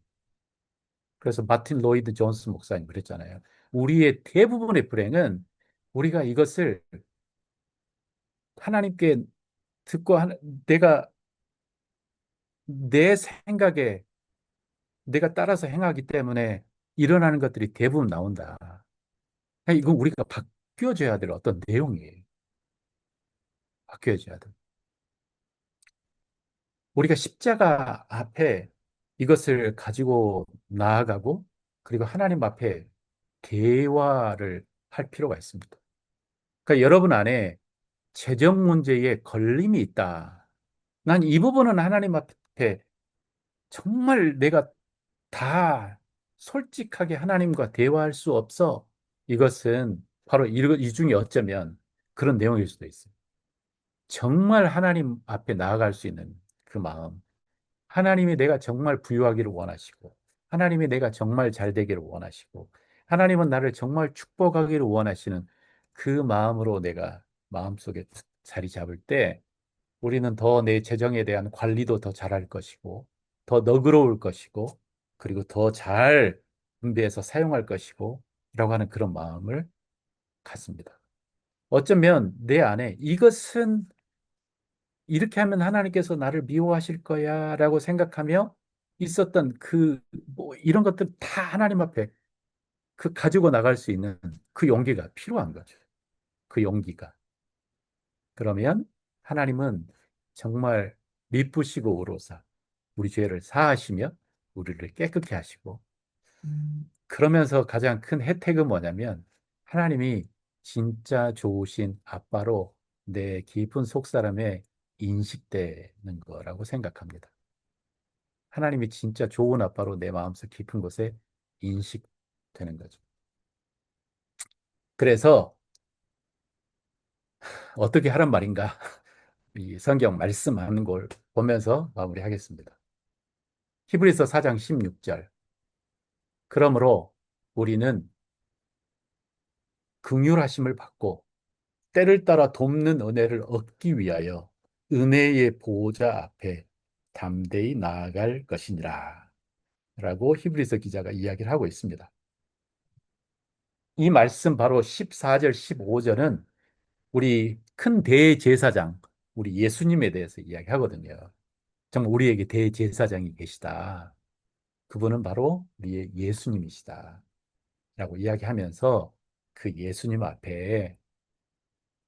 그래서 마틴 로이드 존스 목사님 그랬잖아요. 우리의 대부분의 불행은 우리가 이것을 하나님께 듣고 내가 내 생각에 내가 따라서 행하기 때문에 일어나는 것들이 대부분 나온다. 아니, 이건 우리가 바뀌어져야 될 어떤 내용이에요. 바뀌어져야 돼. 우리가 십자가 앞에 이것을 가지고 나아가고 그리고 하나님 앞에 대화를 할 필요가 있습니다. 그러니까 여러분 안에 재정 문제에 걸림이 있다. 난 이 부분은 하나님 앞에 정말 내가 다 솔직하게 하나님과 대화할 수 없어. 이것은 바로 이 중에 어쩌면 그런 내용일 수도 있어요. 정말 하나님 앞에 나아갈 수 있는 그 마음. 하나님이 내가 정말 부유하기를 원하시고, 하나님이 내가 정말 잘 되기를 원하시고, 하나님은 나를 정말 축복하기를 원하시는 그 마음으로 내가 마음속에 자리 잡을 때, 우리는 더 내 재정에 대한 관리도 더 잘할 것이고, 더 너그러울 것이고, 그리고 더 잘 분배해서 사용할 것이고, 라고 하는 그런 마음을 갖습니다. 어쩌면 내 안에 이것은 이렇게 하면 하나님께서 나를 미워하실 거야 라고 생각하며 있었던 뭐 이런 것들 다 하나님 앞에 가지고 나갈 수 있는 그 용기가 필요한 거죠. 그 용기가. 그러면 하나님은 정말 미쁘시고 오로사 우리 죄를 사하시며 우리를 깨끗게 하시고 그러면서 가장 큰 혜택은 뭐냐면 하나님이 진짜 좋으신 아빠로 내 깊은 속사람에 인식되는 거라고 생각합니다. 하나님이 진짜 좋은 아빠로 내 마음속 깊은 곳에 인식되는 거죠. 그래서 어떻게 하란 말인가? 이 성경 말씀하는 걸 보면서 마무리하겠습니다. 히브리서 4장 16절. 그러므로 우리는 긍휼하심을 받고 때를 따라 돕는 은혜를 얻기 위하여 은혜의 보호자 앞에 담대히 나아갈 것이니라. 라고 히브리서 기자가 이야기를 하고 있습니다. 이 말씀 바로 14절, 15절은 우리 큰 대제사장, 우리 예수님에 대해서 이야기하거든요. 정말 우리에게 대제사장이 계시다. 그분은 바로 우리의 예수님이시다. 라고 이야기하면서 그 예수님 앞에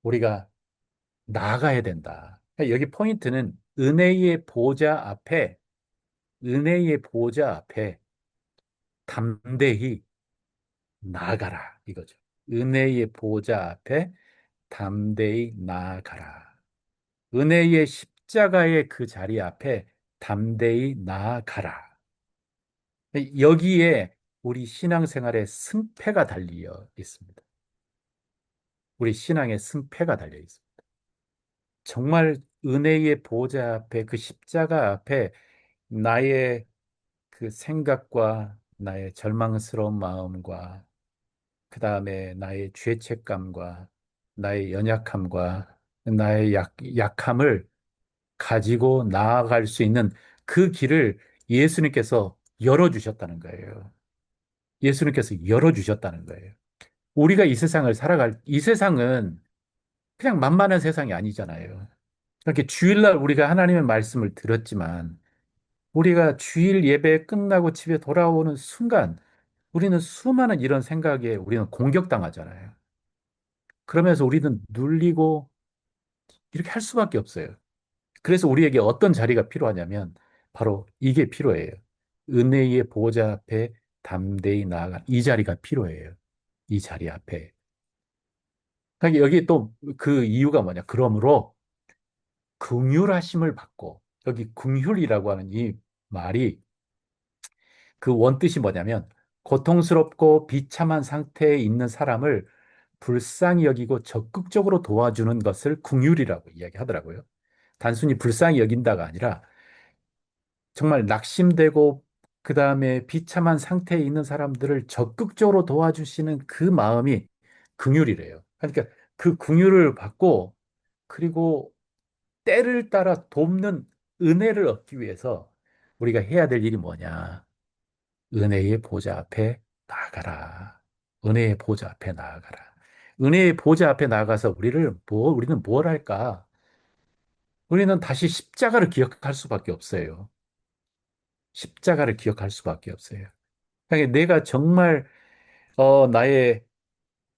우리가 나아가야 된다. 그러니까 여기 포인트는 은혜의 보좌 앞에 담대히 나아가라. 이거죠. 은혜의 보좌 앞에 담대히 나아가라. 은혜의 십자가의 그 자리 앞에 담대히 나아가라. 여기에 우리 신앙생활의 승패가 달려 있습니다. 우리 신앙의 승패가 달려 있습니다. 정말 은혜의 보좌 앞에 그 십자가 앞에 나의 그 생각과 나의 절망스러운 마음과 그 다음에 나의 죄책감과 나의 연약함과 나의 약함을 가지고 나아갈 수 있는 그 길을 예수님께서 열어주셨다는 거예요. 예수님께서 열어주셨다는 거예요. 우리가 이 세상을 살아갈, 이 세상은 그냥 만만한 세상이 아니잖아요. 이렇게 주일날 우리가 하나님의 말씀을 들었지만 우리가 주일 예배 끝나고 집에 돌아오는 순간 우리는 수많은 이런 생각에 우리는 공격당하잖아요. 그러면서 우리는 눌리고 이렇게 할 수밖에 없어요. 그래서 우리에게 어떤 자리가 필요하냐면 바로 이게 필요해요. 은혜의 보좌 앞에 담대히 나아가 이 자리가 필요해요. 이 자리 앞에. 그러니까 여기 또 그 이유가 뭐냐? 그러므로 긍휼하심을 받고 여기 긍휼이라고 하는 이 말이 그 원뜻이 뭐냐면 고통스럽고 비참한 상태에 있는 사람을 불쌍히 여기고 적극적으로 도와주는 것을 긍휼이라고 이야기하더라고요. 단순히 불쌍히 여긴다가 아니라 정말 낙심되고 그다음에 비참한 상태에 있는 사람들을 적극적으로 도와주시는 그 마음이 긍휼이래요. 그러니까 그 긍휼을 받고 그리고 때를 따라 돕는 은혜를 얻기 위해서 우리가 해야 될 일이 뭐냐? 은혜의 보좌 앞에 나아가라. 은혜의 보좌 앞에 나아가라. 은혜의 보좌 앞에 나아가서 우리는 뭘 할까? 우리는 다시 십자가를 기억할 수밖에 없어요. 십자가를 기억할 수밖에 없어요. 그러니까 내가 정말 나의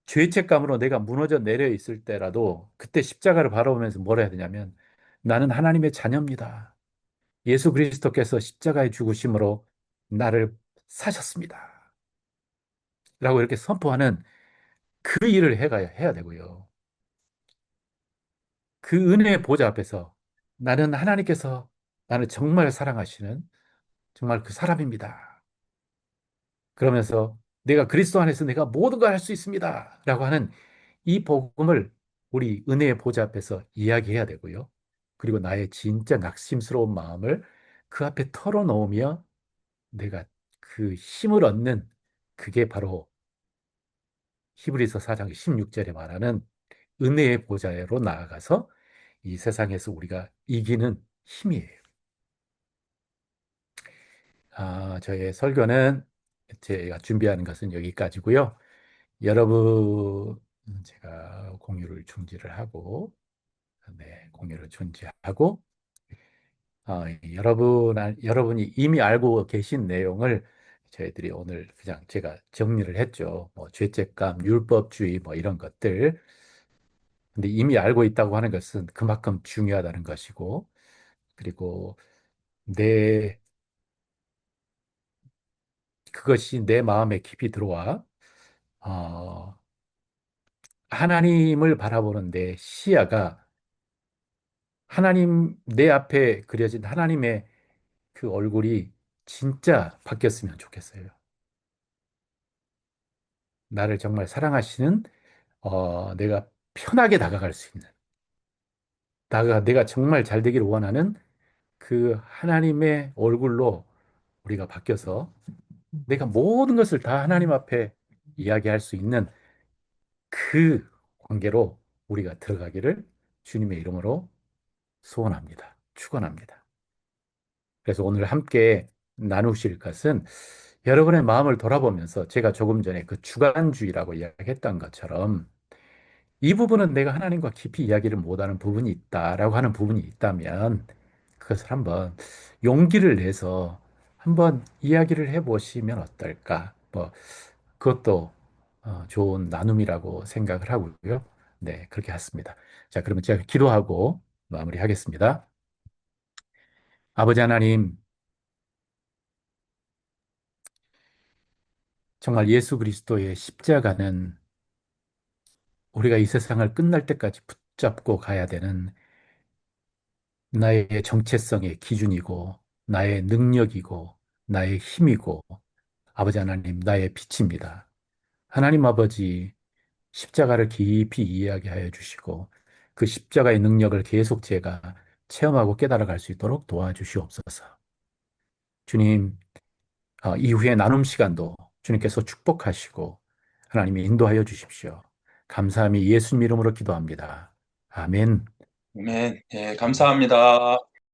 죄책감으로 내가 무너져 내려 있을 때라도 그때 십자가를 바라보면서 뭘 해야 되냐면 나는 하나님의 자녀입니다. 예수 그리스도께서 십자가의 죽으심으로 나를 사셨습니다. 라고 이렇게 선포하는 그 일을 해야 되고요. 그 은혜의 보좌 앞에서 나는 하나님께서 나를 정말 사랑하시는 정말 그 사람입니다. 그러면서 내가 그리스도 안에서 내가 모든 걸 할 수 있습니다. 라고 하는 이 복음을 우리 은혜의 보좌 앞에서 이야기해야 되고요. 그리고 나의 진짜 낙심스러운 마음을 그 앞에 털어놓으며 내가 그 힘을 얻는 그게 바로 히브리서 4장 16절에 말하는 은혜의 보좌로 나아가서 이 세상에서 우리가 이기는 힘이에요. 저의 설교는 제가 준비하는 것은 여기까지고요. 여러분, 제가 공유를 중지를 하고, 네, 공유를 중지하고, 여러분이 이미 알고 계신 내용을 저희들이 오늘 그냥 제가 정리를 했죠. 뭐, 죄책감, 율법주의, 뭐, 이런 것들. 근데 이미 알고 있다고 하는 것은 그만큼 중요하다는 것이고, 그리고 내, 그것이 내 마음에 깊이 들어와, 어, 하나님을 바라보는 내 시야가 내 앞에 그려진 하나님의 그 얼굴이 진짜 바뀌었으면 좋겠어요. 나를 정말 사랑하시는 내가 편하게 다가갈 수 있는, 내가 정말 잘 되기를 원하는 그 하나님의 얼굴로 우리가 바뀌어서 내가 모든 것을 다 하나님 앞에 이야기할 수 있는 그 관계로 우리가 들어가기를 주님의 이름으로 소원합니다. 축원합니다. 그래서 오늘 함께 나누실 것은 여러분의 마음을 돌아보면서 제가 조금 전에 그 주관주의라고 이야기했던 것처럼 이 부분은 내가 하나님과 깊이 이야기를 못하는 부분이 있다라고 하는 부분이 있다면 그것을 한번 용기를 내서 한번 이야기를 해보시면 어떨까? 뭐 그것도 좋은 나눔이라고 생각을 하고요. 네, 그렇게 했습니다. 자, 그러면 제가 기도하고 마무리하겠습니다. 아버지 하나님, 정말 예수 그리스도의 십자가는 우리가 이 세상을 끝날 때까지 붙잡고 가야 되는 나의 정체성의 기준이고, 나의 능력이고, 나의 힘이고, 아버지 하나님, 나의 빛입니다. 하나님 아버지, 십자가를 깊이 이해하게 하여 주시고, 그 십자가의 능력을 계속 제가 체험하고 깨달아 갈 수 있도록 도와주시옵소서. 주님, 이후에 나눔 시간도 주님께서 축복하시고, 하나님이 인도하여 주십시오. 감사함이 예수님 이름으로 기도합니다. 아멘. 네, 예, 감사합니다.